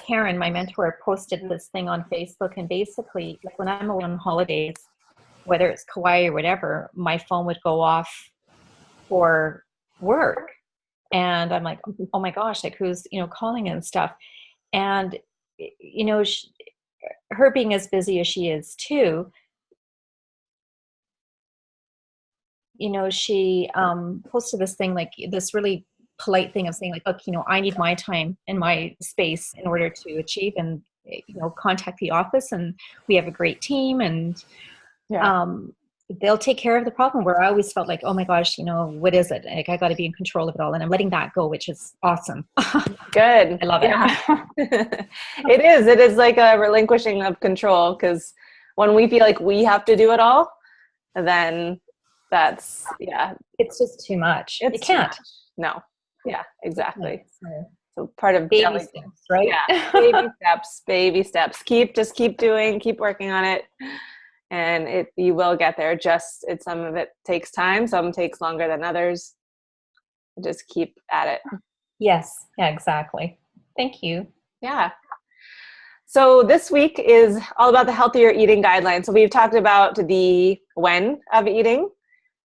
Karen, my mentor, posted this thing on Facebook, and basically, like, when I'm on holidays, whether it's Kauai or whatever, my phone would go off for work, and I'm like, oh my gosh, like, who's calling and stuff. And her being as busy as she is too, she posted this thing, like, this really polite thing of saying, like, look, I need my time and my space in order to achieve, and contact the office, and we have a great team, and they'll take care of the problem. Where I always felt like, oh my gosh, what is it? Like, I got to be in control of it all, and I'm letting that go, which is awesome. Good. I love it. It is like a relinquishing of control, because when we feel like we have to do it all, then it's just too much. You can't. No. Yeah, exactly. So part of baby steps, right? Yeah, baby steps. Just keep doing, keep working on it, and you will get there. Some of it takes time, some takes longer than others. Just keep at it. Yes. Yeah, exactly. Thank you. Yeah. So this week is all about the healthier eating guidelines. So we've talked about the when of eating,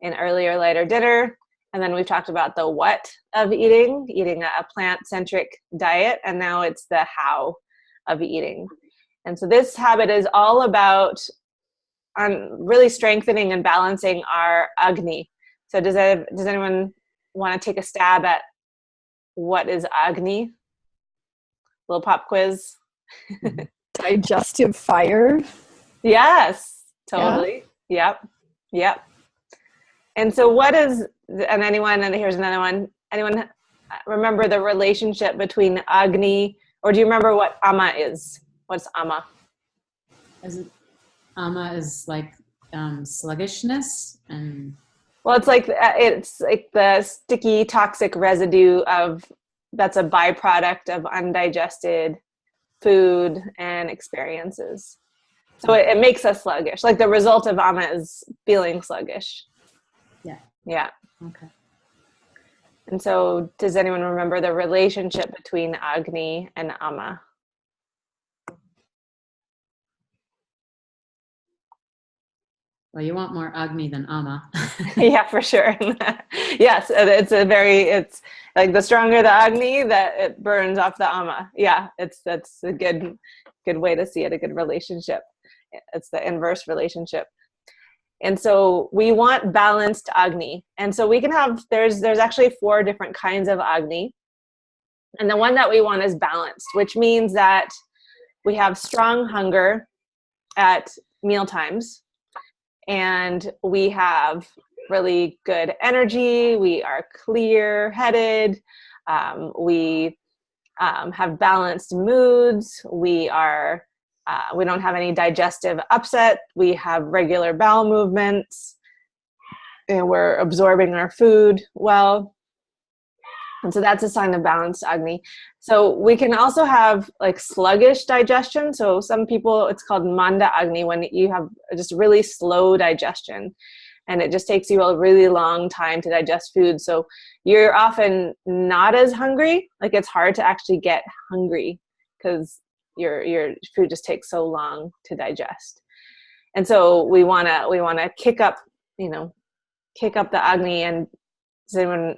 an earlier, lighter dinner. And then we've talked about the what of eating a plant-centric diet. And now it's the how of eating. And so this habit is all about really strengthening and balancing our Agni. So does anyone want to take a stab at what is Agni? Little pop quiz. Digestive fire. Yes, totally. Yeah. Yep. And so here's another one. Anyone remember the relationship between Agni, or do you remember what Ama is? What's Ama? Ama is like sluggishness, and well, it's like the sticky toxic residue that's a byproduct of undigested food and experiences. So it makes us sluggish. Like the result of ama is feeling sluggish. Yeah. Yeah. Okay. And so does anyone remember the relationship between Agni and ama? Well, you want more Agni than Ama. Yeah, for sure. Yes, it's like the stronger the Agni, that it burns off the ama. Yeah, that's a good way to see it, a good relationship. It's the inverse relationship. And so we want balanced Agni. And so we can have, there's actually 4 different kinds of Agni. And the one that we want is balanced, which means that we have strong hunger at meal times, and we have really good energy. We are clear-headed. We have balanced moods. We don't have any digestive upset. We have regular bowel movements, and we're absorbing our food well. And so that's a sign of balanced Agni. So we can also have like sluggish digestion. So some people, it's called Manda Agni, when you have just really slow digestion and it just takes you a really long time to digest food. So you're often not as hungry. Like it's hard to actually get hungry because your food just takes so long to digest. And so we want to kick up the Agni. And does anyone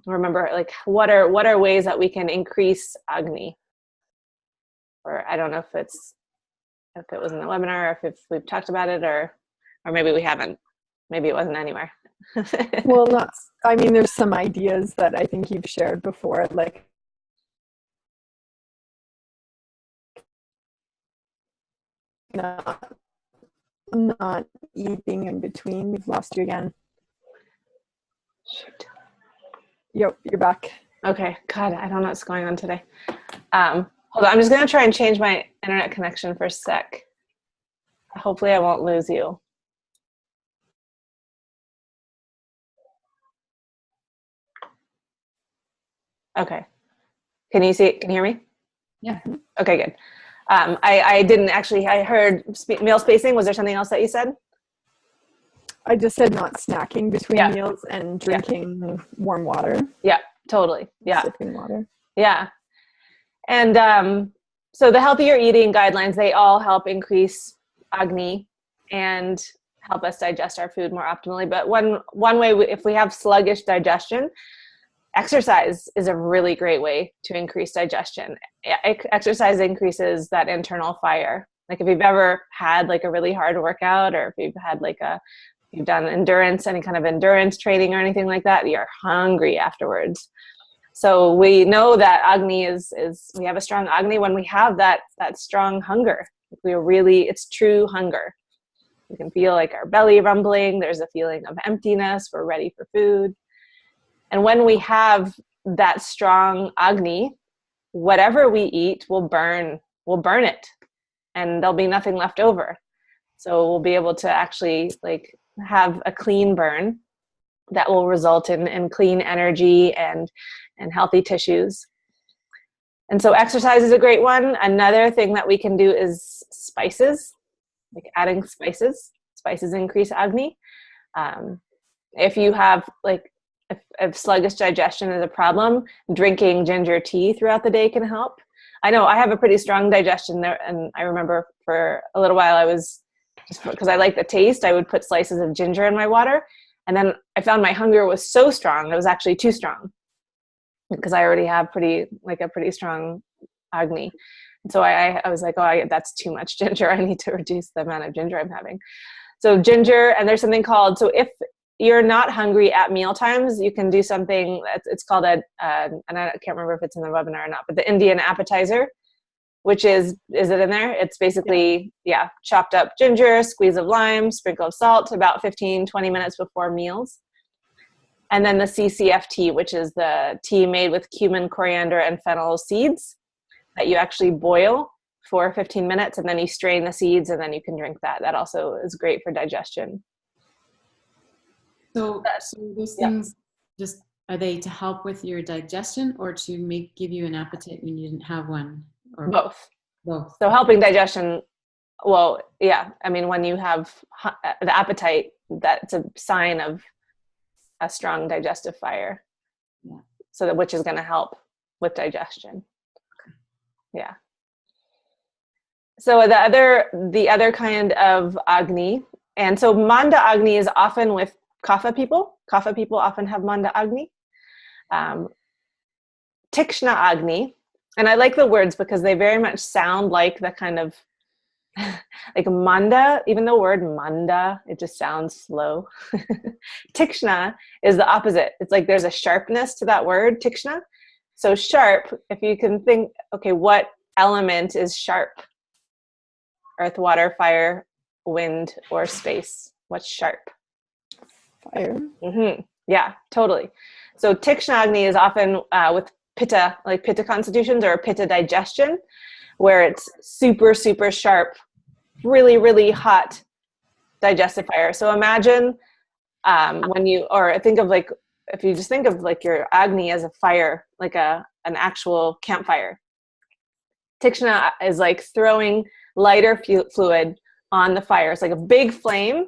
remember, like, what are ways that we can increase Agni? Or I don't know if it was in the webinar, or if we've talked about it, or maybe we haven't. Maybe it wasn't anywhere. Well, there's some ideas that I think you've shared before, like not eating in between. We've lost you again. Shoot. Yep, you're back. Okay. God, I don't know what's going on today. Hold on. I'm just going to try and change my internet connection for a sec. Hopefully I won't lose you. Okay. Can you hear me? Yeah. Okay, good. I didn't actually, I heard meal spacing. Was there something else that you said? I just said not snacking between meals and drinking warm water. Yeah, totally. Yeah. Sipping water. Yeah. And so the healthier eating guidelines, they all help increase Agni and help us digest our food more optimally. But one way, if we have sluggish digestion, exercise is a really great way to increase digestion. Exercise increases that internal fire. Like if you've ever had like a really hard workout, or if you've had you've done any kind of endurance training or anything like that, you're hungry afterwards. So we know that Agni we have a strong Agni when we have that strong hunger. It's true hunger. We can feel like our belly rumbling. There's a feeling of emptiness. We're ready for food. And when we have that strong Agni, whatever we eat will burn it, and there'll be nothing left over. So we'll be able to actually have a clean burn that will result in clean energy and healthy tissues. And so exercise is a great one. Another thing that we can do is spices, like adding spices. Spices increase Agni. If you have if sluggish digestion is a problem, drinking ginger tea throughout the day can help. I know I have a pretty strong digestion there, and I remember for a little while I was, just because I like the taste, I would put slices of ginger in my water, and then I found my hunger was so strong, it was actually too strong, because I already have a pretty strong Agni. And so I was like, that's too much ginger. I need to reduce the amount of ginger I'm having. So ginger, and there's something called, so if you're not hungry at meal times, you can do something it's called and I can't remember if it's in the webinar or not, but the Indian appetizer, which is it in there? It's basically, chopped up ginger, squeeze of lime, sprinkle of salt, about 15, 20 minutes before meals. And then the CCF tea, which is the tea made with cumin, coriander, and fennel seeds that you actually boil for 15 minutes, and then you strain the seeds, and then you can drink that. That also is great for digestion. So those things, just are they to help with your digestion, or to give you an appetite when you didn't have one? Or both. Both. So helping digestion Well, yeah. I mean, when you have the appetite, that's a sign of a strong digestive fire. Yeah. So that, which is going to help with digestion. Yeah. So the other kind of Agni, and so Manda Agni is often with Kapha people. Kapha people often have Manda Agni. Tikshna Agni, and I like the words because they very much sound like the kind of like manda, even the word manda, it just sounds slow. Tikshna is the opposite. It's like there's a sharpness to that word, tikshna. So sharp, if you can think, okay, what element is sharp? Earth, water, fire, wind, or space? What's sharp? Fire. Mm-hmm. Yeah, totally. So Tikshna Agni is often with pitta, like pitta constitutions or pitta digestion, where it's super, super sharp, really, really hot digestive fire. So imagine when you, or think of like, if you just think of like your Agni as a fire, like an actual campfire. Tikshna is like throwing lighter fluid on the fire. It's like a big flame,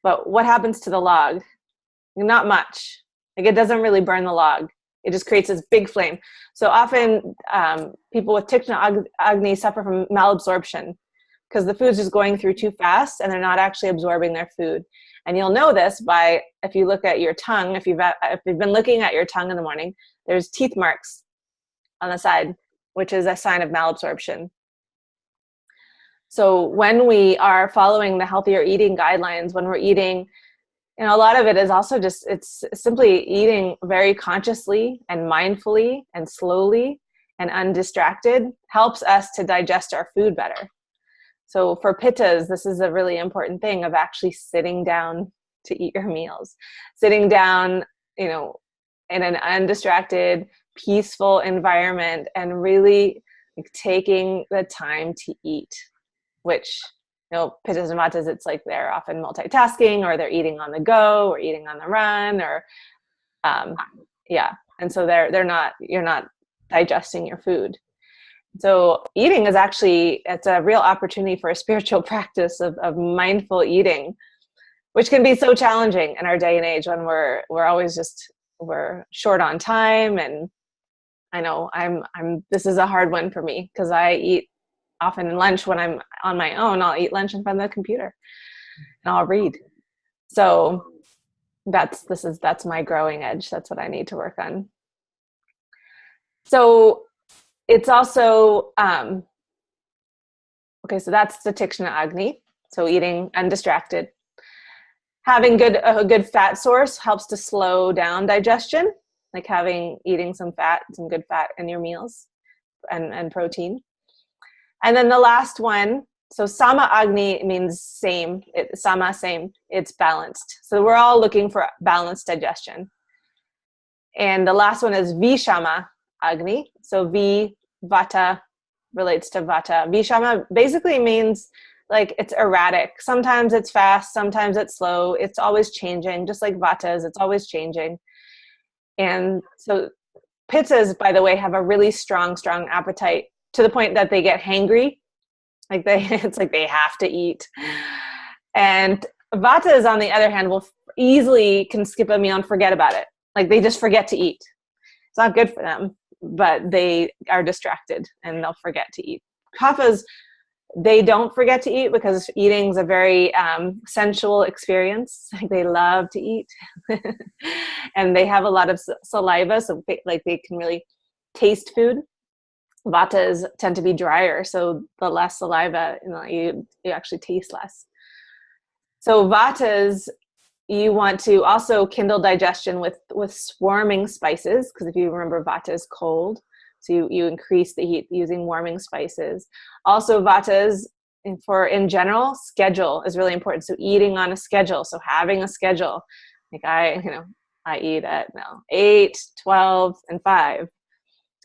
but what happens to the log? Not much. Like it doesn't really burn the log. It just creates this big flame. So often people with Tikshna Agni suffer from malabsorption because the food's just going through too fast and they're not actually absorbing their food. And you'll know this by, if you look at your tongue, if you've been looking at your tongue in the morning, there's teeth marks on the side, which is a sign of malabsorption. So when we are following the healthier eating guidelines, when we're eating, you know, a lot of it is also just, it's simply eating very consciously and mindfully and slowly and undistracted helps us to digest our food better. So for pittas, this is a really important thing of actually sitting down to eat your meals, sitting down, you know, in an undistracted, peaceful environment and really like, taking the time to eat, which, you know, pittas and vatas, it's like they're often multitasking or they're eating on the go or eating on the run or, yeah. And so you're not digesting your food. So eating is actually, it's a real opportunity for a spiritual practice of mindful eating, which can be so challenging in our day and age when we're always just, we're short on time. And I know this is a hard one for me because I eat often lunch when I'm on my own. I'll eat lunch in front of the computer and I'll read. So that's my growing edge. That's what I need to work on. So it's also, okay, so that's the Tikshna Agni. So eating undistracted. Having a good fat source helps to slow down digestion, like eating some good fat in your meals and protein. And then the last one, so Sama Agni means same, Sama, same, it's balanced. So we're all looking for balanced digestion. And the last one is Vishama Agni. So Vata relates to Vata. Vishama basically means like it's erratic. Sometimes it's fast, sometimes it's slow. It's always changing, just like Vatas, it's always changing. And so Pittas, by the way, have a really strong appetite to the point that they get hangry. Like it's like they have to eat. And Vatas, on the other hand, can skip a meal and forget about it. Like they just forget to eat. It's not good for them, but they are distracted and they'll forget to eat. Kaphas, they don't forget to eat because eating is a very sensual experience. Like they love to eat and they have a lot of saliva. So they can really taste food. Vatas tend to be drier. So the less saliva, you actually taste less. So Vatas, you want to also kindle digestion with warming spices, because if you remember, Vata is cold. So you increase the heat using warming spices. Also Vatas, in general, schedule is really important. So eating on a schedule. So having a schedule. Like I eat at 8, 12, and 5.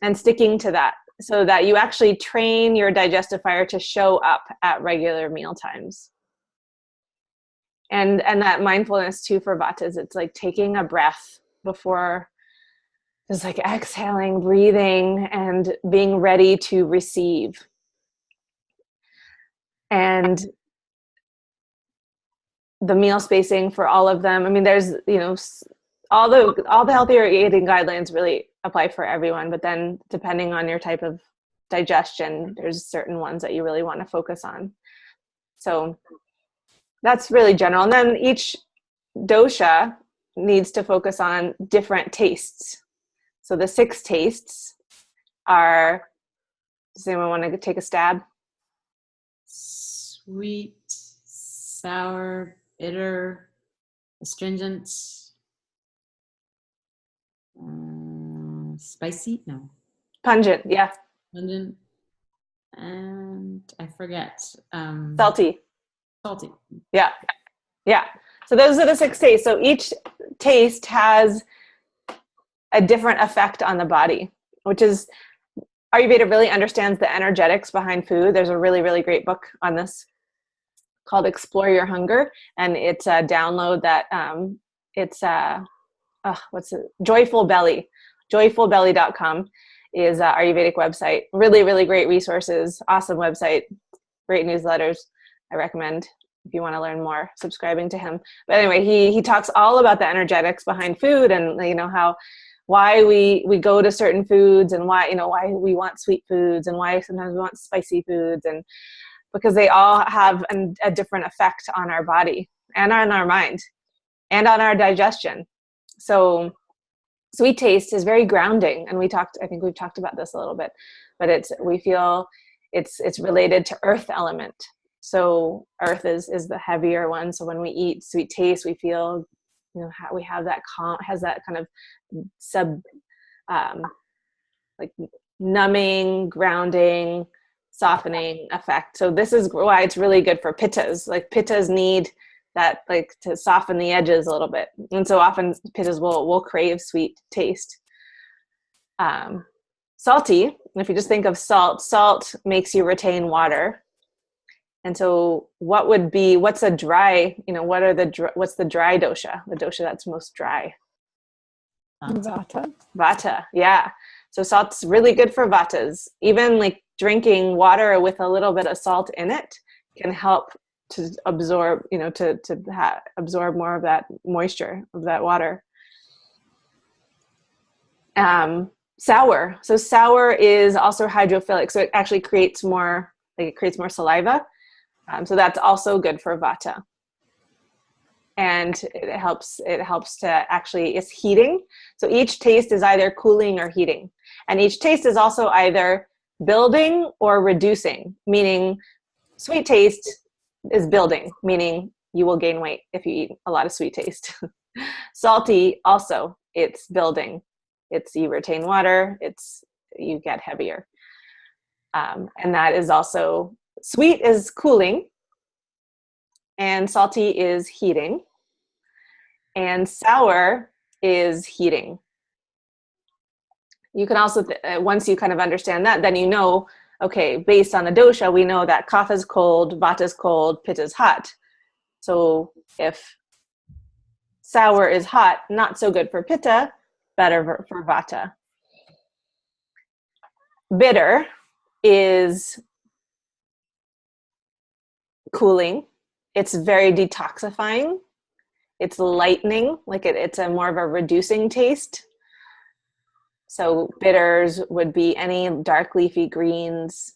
And sticking to that so that you actually train your digestive fire to show up at regular meal times. And that mindfulness too for Vatas, it's like taking a breath before, just like exhaling, breathing, and being ready to receive. And the meal spacing for all of them. I mean, there's, all the healthier eating guidelines really apply for everyone, but then depending on your type of digestion, there's certain ones that you really want to focus on. So that's really general. And then each dosha needs to focus on different tastes. So the 6 tastes are, does anyone want to take a stab? Sweet, sour, bitter, astringent, spicy, no, Pungent, yeah. pungent, and I forget. Salty. Salty. Yeah. Yeah. So those are the 6 tastes. So each taste has a different effect on the body, which is, Ayurveda really understands the energetics behind food. There's a really, really great book on this called Explore Your Hunger. And it's a download that what's it? Joyful Belly. Joyfulbelly.com is an Ayurvedic website. Really, really great resources. Awesome website. Great newsletters. I recommend if you want to learn more, subscribing to him. But anyway, he talks all about the energetics behind food, and why we go to certain foods, and why we want sweet foods, and why sometimes we want spicy foods, and because they all have a different effect on our body and on our mind and on our digestion. So sweet taste is very grounding, and I think we've talked about this a little bit, but we feel it's related to earth element. So earth is the heavier one. So when we eat sweet taste, we feel, we have that calm, has that kind of like numbing, grounding, softening effect. So this is why it's really good for pittas. Like pittas need that, like, to soften the edges a little bit. And so often pittas will crave sweet taste. Salty, if you just think of salt makes you retain water. And so what's a dry, what's the dry dosha? The dosha that's most dry? Vata. Vata, yeah. So salt's really good for vatas. Even like drinking water with a little bit of salt in it can help to absorb, absorb more of that moisture of that water. Sour. So sour is also hydrophilic. So it actually creates more saliva. So that's also good for vata. And it helps to actually, it's heating. So each taste is either cooling or heating. And each taste is also either building or reducing, meaning sweet taste is building, meaning you will gain weight if you eat a lot of sweet taste. Salty also, it's building. You retain water, you get heavier. And that is also, sweet is cooling, and salty is heating, and sour is heating. You can also, once you kind of understand that, then okay, based on the dosha, we know that kapha is cold, vata is cold, pitta is hot. So if sour is hot, not so good for pitta, better for vata. Bitter is cooling. It's very detoxifying. It's lightening, like it's a more of a reducing taste. So bitters would be any dark leafy greens.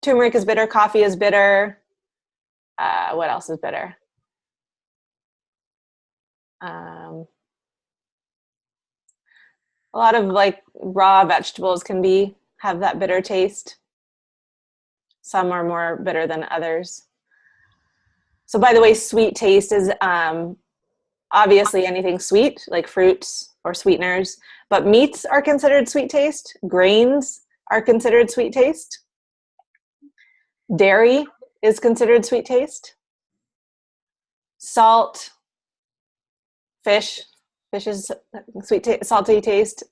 Turmeric is bitter. Coffee is bitter. What else is bitter? A lot of like raw vegetables can have that bitter taste. Some are more bitter than others. So by the way, sweet taste is obviously anything sweet, like fruits or sweeteners, but meats are considered sweet taste. Grains are considered sweet taste. Dairy is considered sweet taste. Salt, fish is salty taste.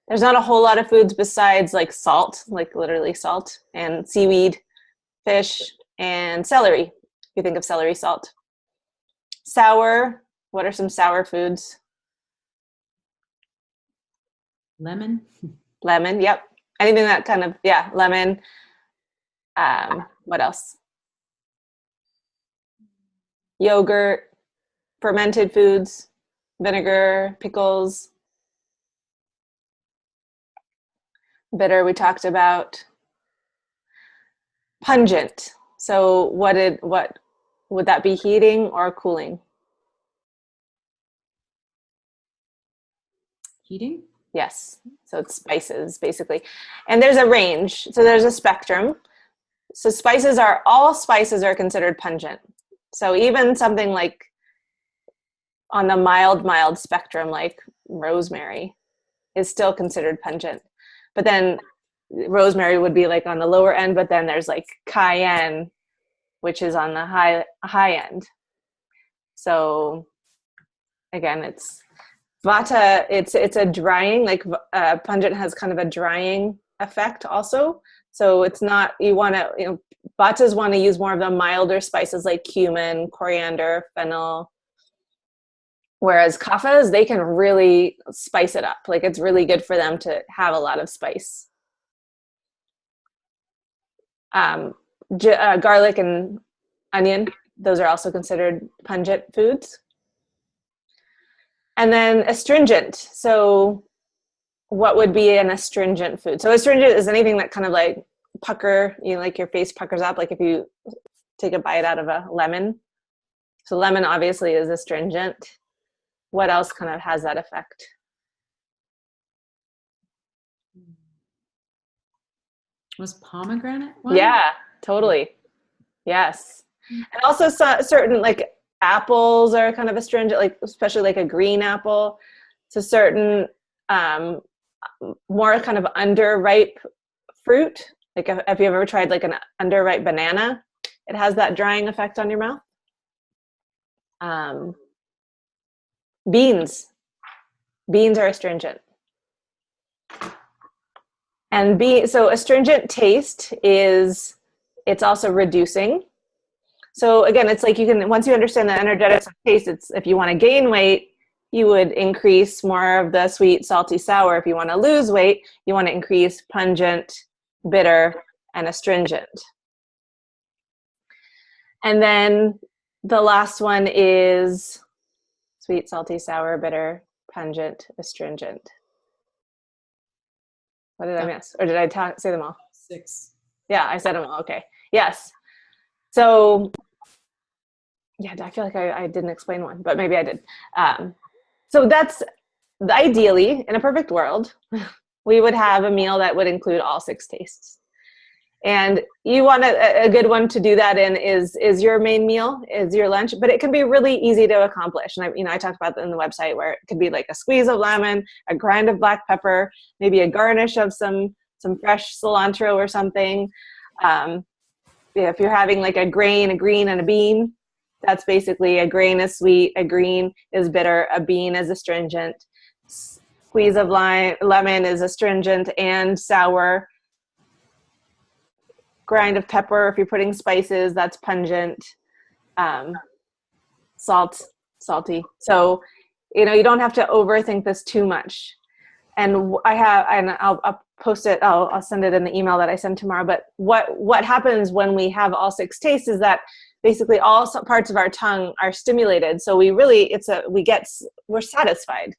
There's not a whole lot of foods besides like salt, like literally salt, and seaweed, fish, and celery. If you think of celery salt. Sour, what are some sour foods? Lemon. Lemon, yep. Anything that kind of, lemon. What else? Yogurt, fermented foods, vinegar, pickles. Bitter, we talked about. Pungent. So what would that be, heating or cooling? Heating? Yes. So it's spices, basically. And there's a range. So there's a spectrum. So all spices are considered pungent. So even something like on the mild spectrum, like rosemary, is still considered pungent. But then rosemary would be like on the lower end, but then there's like cayenne, which is on the high end. So again, it's vata, it's a drying, like pungent has kind of a drying effect also. So it's not, vatas want to use more of the milder spices like cumin, coriander, fennel. Whereas kaphas, they can really spice it up. Like it's really good for them to have a lot of spice. Garlic and onion, those are also considered pungent foods. And then astringent. So what would be an astringent food? So astringent is anything that kind of like like your face puckers up, like if you take a bite out of a lemon. So lemon obviously is astringent. What else kind of has that effect? Was pomegranate one? Yeah, totally. Yes. And also certain like apples are kind of astringent, like especially like a green apple. So certain more kind of underripe fruit, like if you've ever tried like an underripe banana, it has that drying effect on your mouth. Beans are astringent. And so astringent taste it's also reducing. So again, it's like once you understand the energetics of taste, it's if you want to gain weight, you would increase more of the sweet, salty, sour. If you want to lose weight, you want to increase pungent, bitter, and astringent. And then the last one is sweet, salty, sour, bitter, pungent, astringent. What did I miss? Or did I say them all? 6. Yeah, I said them all. Okay. Yes. So, yeah, I feel like I didn't explain one, but maybe I did. So that's ideally, in a perfect world, we would have a meal that would include all 6 tastes. And you want a good one to do that in is your main meal, is your lunch, but it can be really easy to accomplish. And I talked about that in the website, where it could be like a squeeze of lemon, a grind of black pepper, maybe a garnish of some fresh cilantro or something. If you're having like a green, and a bean, that's basically a grain is sweet, a green is bitter, a bean is astringent. Squeeze of lemon is astringent and sour. Grind of pepper, if you're putting spices, that's pungent. Salty. So, you don't have to overthink this too much. And I'll post it. I'll send it in the email that I send tomorrow. But what happens when we have all 6 tastes is that basically all parts of our tongue are stimulated. So we're satisfied.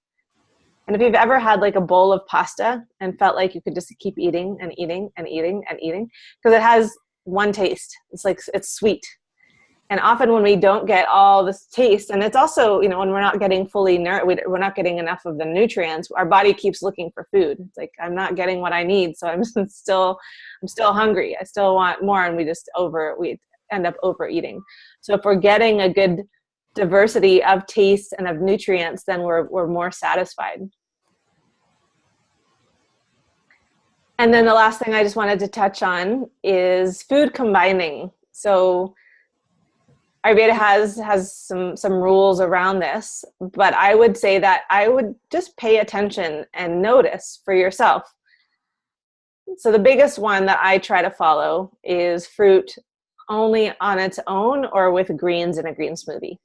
And if you've ever had like a bowl of pasta and felt like you could just keep eating and eating and eating and eating, because it has one taste. It's sweet. And often when we don't get all this taste, and it's also, when we're not getting fully we're not getting enough of the nutrients, our body keeps looking for food. It's like, I'm not getting what I need, so I'm still hungry. I still want more, and we end up overeating. So if we're getting a good diversity of tastes and of nutrients, then we're more satisfied. And then the last thing I just wanted to touch on is food combining. So Ayurveda has some rules around this, but I would say that I would just pay attention and notice for yourself. So the biggest one that I try to follow is fruit only on its own or with greens in a green smoothie.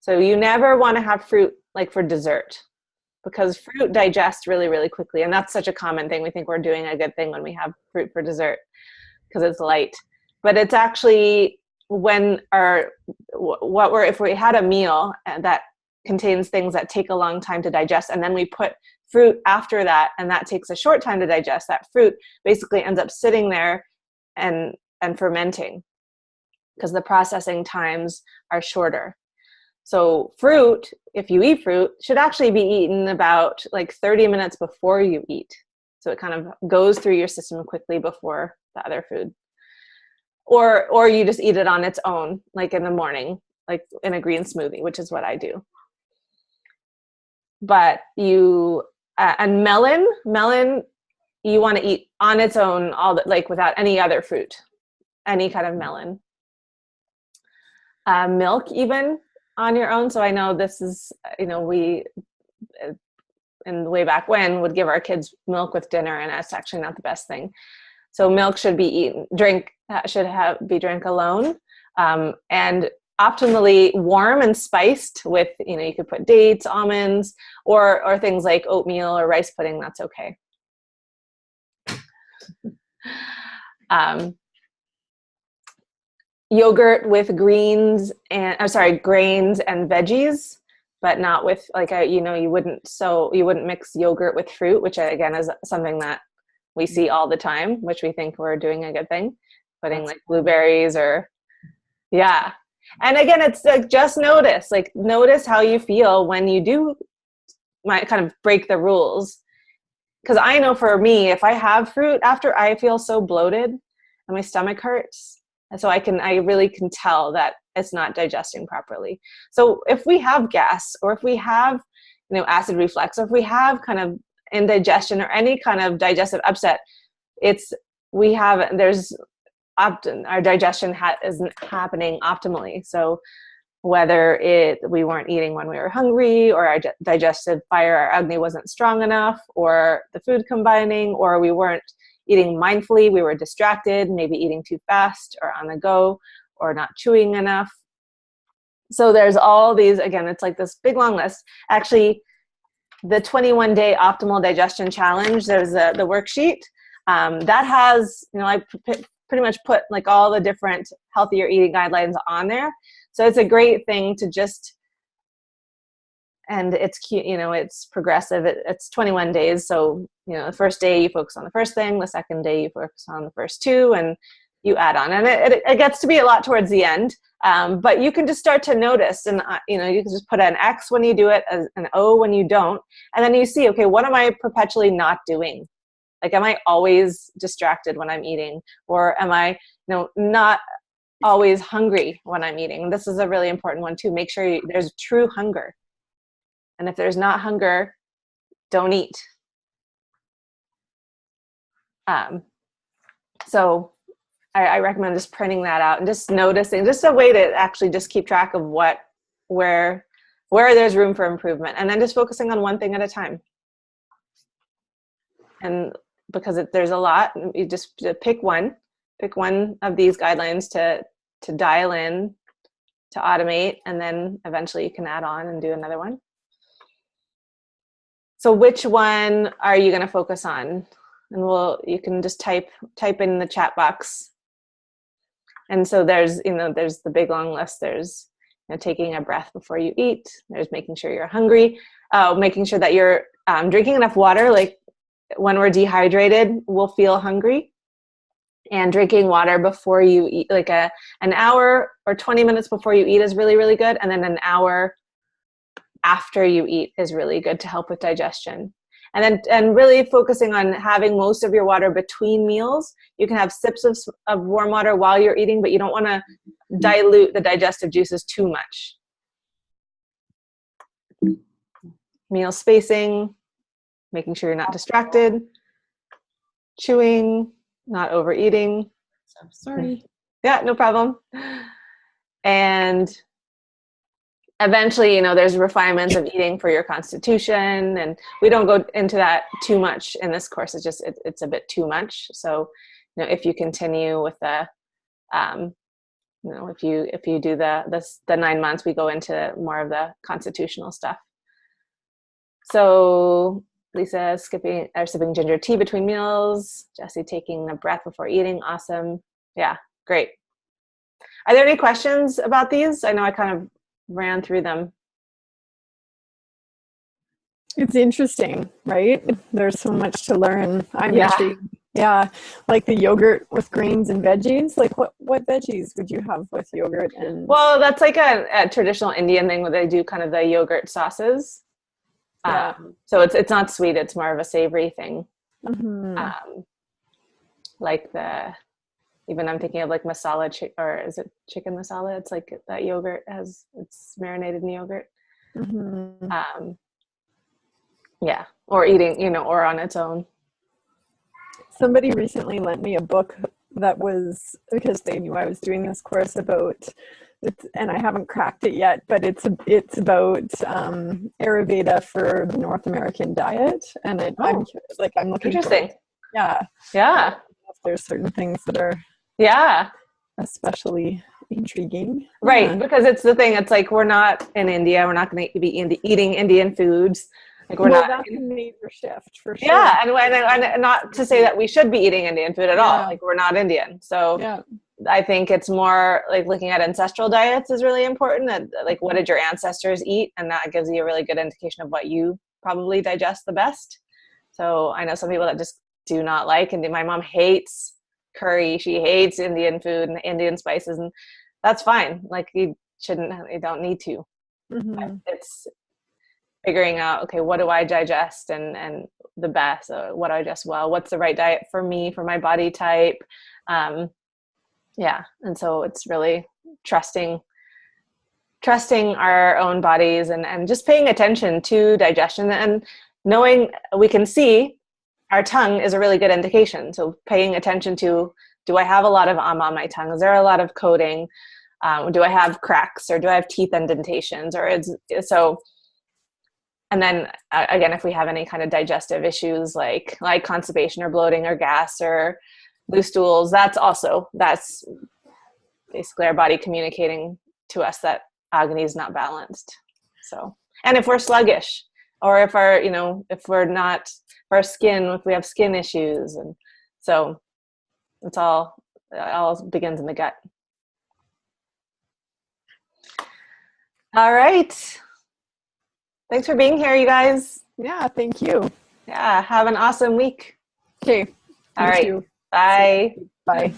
So you never want to have fruit like for dessert, because fruit digests really, really quickly. And that's such a common thing. We think we're doing a good thing when we have fruit for dessert, because it's light. But it's actually when if we had a meal that contains things that take a long time to digest, and then we put fruit after that, and that takes a short time to digest, that fruit basically ends up sitting there and fermenting because the processing times are shorter. So fruit, if you eat fruit, should actually be eaten about like 30 minutes before you eat. So it kind of goes through your system quickly before the other food. Or you just eat it on its own, like in the morning, like in a green smoothie, which is what I do. But and melon, you want to eat on its own, like without any other fruit, any kind of melon. Milk even on your own. So I know this is, we in way back when would give our kids milk with dinner, and that's actually not the best thing. So milk should be be drank alone, and optimally warm and spiced with, you could put dates, almonds, or things like oatmeal or rice pudding. That's okay. Yogurt with grains and veggies, but not with you wouldn't mix yogurt with fruit, which again is something that we see all the time, which we think we're doing a good thing, putting like blueberries yeah. And again, it's like, just notice how you feel when you might kind of break the rules. Because I know for me, if I have fruit after, I feel so bloated and my stomach hurts. And so I really can tell that it's not digesting properly. So if we have gas, or if we have, acid reflux, or if we have kind of indigestion or any kind of digestive upset, our digestion isn't happening optimally. So whether we weren't eating when we were hungry, or our digestive fire, our Agni wasn't strong enough, or the food combining, or we weren't eating mindfully, we were distracted, maybe eating too fast or on the go, or not chewing enough. So there's all these, again, it's like this big long list. Actually, the 21-day optimal digestion challenge, there's the worksheet that has, I pretty much put like all the different healthier eating guidelines on there. So it's a great thing to just, and it's cute, it's progressive. It's 21 days. So, the first day you focus on the first thing, the second day you focus on the first two, and you add on. And it gets to be a lot towards the end. But you can just start to notice, and you can just put an X when you do it, an O when you don't. And then you see, okay, what am I perpetually not doing? Like, am I always distracted when I'm eating? Or am I, not always hungry when I'm eating? This is a really important one too. Make sure there's true hunger. And if there's not hunger, don't eat. So I recommend just printing that out and just noticing, just a way to actually just keep track of where there's room for improvement, and then just focusing on one thing at a time. And because there's a lot, you just pick one of these guidelines to dial in, to automate, and then eventually you can add on and do another one. So which one are you going to focus on? And you can just type in the chat box. And so there's the big long list. There's taking a breath before you eat. There's making sure you're hungry, making sure that you're drinking enough water. Like, when we're dehydrated, we'll feel hungry. And drinking water before you eat, like an hour or 20 minutes before you eat, is really, really good. And then an hour after you eat is really good to help with digestion. And really focusing on having most of your water between meals. You can have sips of warm water while you're eating, but you don't want to dilute the digestive juices too much. Meal spacing, making sure you're not distracted, chewing, not overeating. Sorry. Yeah, no problem. And eventually, there's refinements of eating for your constitution, and we don't go into that too much in this course. It's a bit too much. So, if you continue with the, if you do the 9 months, we go into more of the constitutional stuff. So Lisa skipping or sipping ginger tea between meals. Jesse taking a breath before eating. Awesome. Yeah, great. Are there any questions about these? I know I kind of ran through them. It's interesting, right? There's so much to learn. I'm Yeah. intrigued. Yeah, like the yogurt with grains and veggies. Like what veggies would you have with yogurt? And Well, that's like a traditional Indian thing where they do kind of the yogurt sauces. Yeah. So it's not sweet. It's more of a savory thing. Mm-hmm. Like even I'm thinking of like masala, or is it chicken masala? It's like that yogurt it's marinated in yogurt. Mm-hmm. Yeah, or eating, or on its own. Somebody recently lent me a book that was, because they knew I was doing this course about, and I haven't cracked it yet, but it's about Ayurveda for the North American diet, and I'm looking Interesting. Yeah. If there's certain things that are especially intriguing. Right, Yeah. because it's the thing. It's like we're not in India. We're not going to be eating Indian foods. Like we're not. That's a major shift for sure. Yeah, and not to say that we should be eating Indian food at all. Like we're not Indian, so I think it's more like looking at ancestral diets is really important. That like what did your ancestors eat, and that gives you a really good indication of what you probably digest the best. So I know some people that just do not like, and my mom hates curry. She hates Indian food and Indian spices, and that's fine. Like you don't need to. Mm-hmm. It's figuring out, okay, what do I digest and the best, what do I digest well, what's the right diet for me, for my body type. And so it's really trusting our own bodies and just paying attention to digestion and knowing we can see our tongue is a really good indication. So paying attention to, do I have a lot of on my tongue? Is there a lot of coating? Do I have cracks, or do I have teeth indentations, and then again, if we have any kind of digestive issues like constipation or bloating or gas or loose stools, that's basically our body communicating to us that agni is not balanced. So, and if we're sluggish, or if if we have skin issues, and so it all begins in the gut. All right. Thanks for being here, you guys. Yeah, thank you. Yeah, have an awesome week. Okay. All right. Too. Bye. Bye.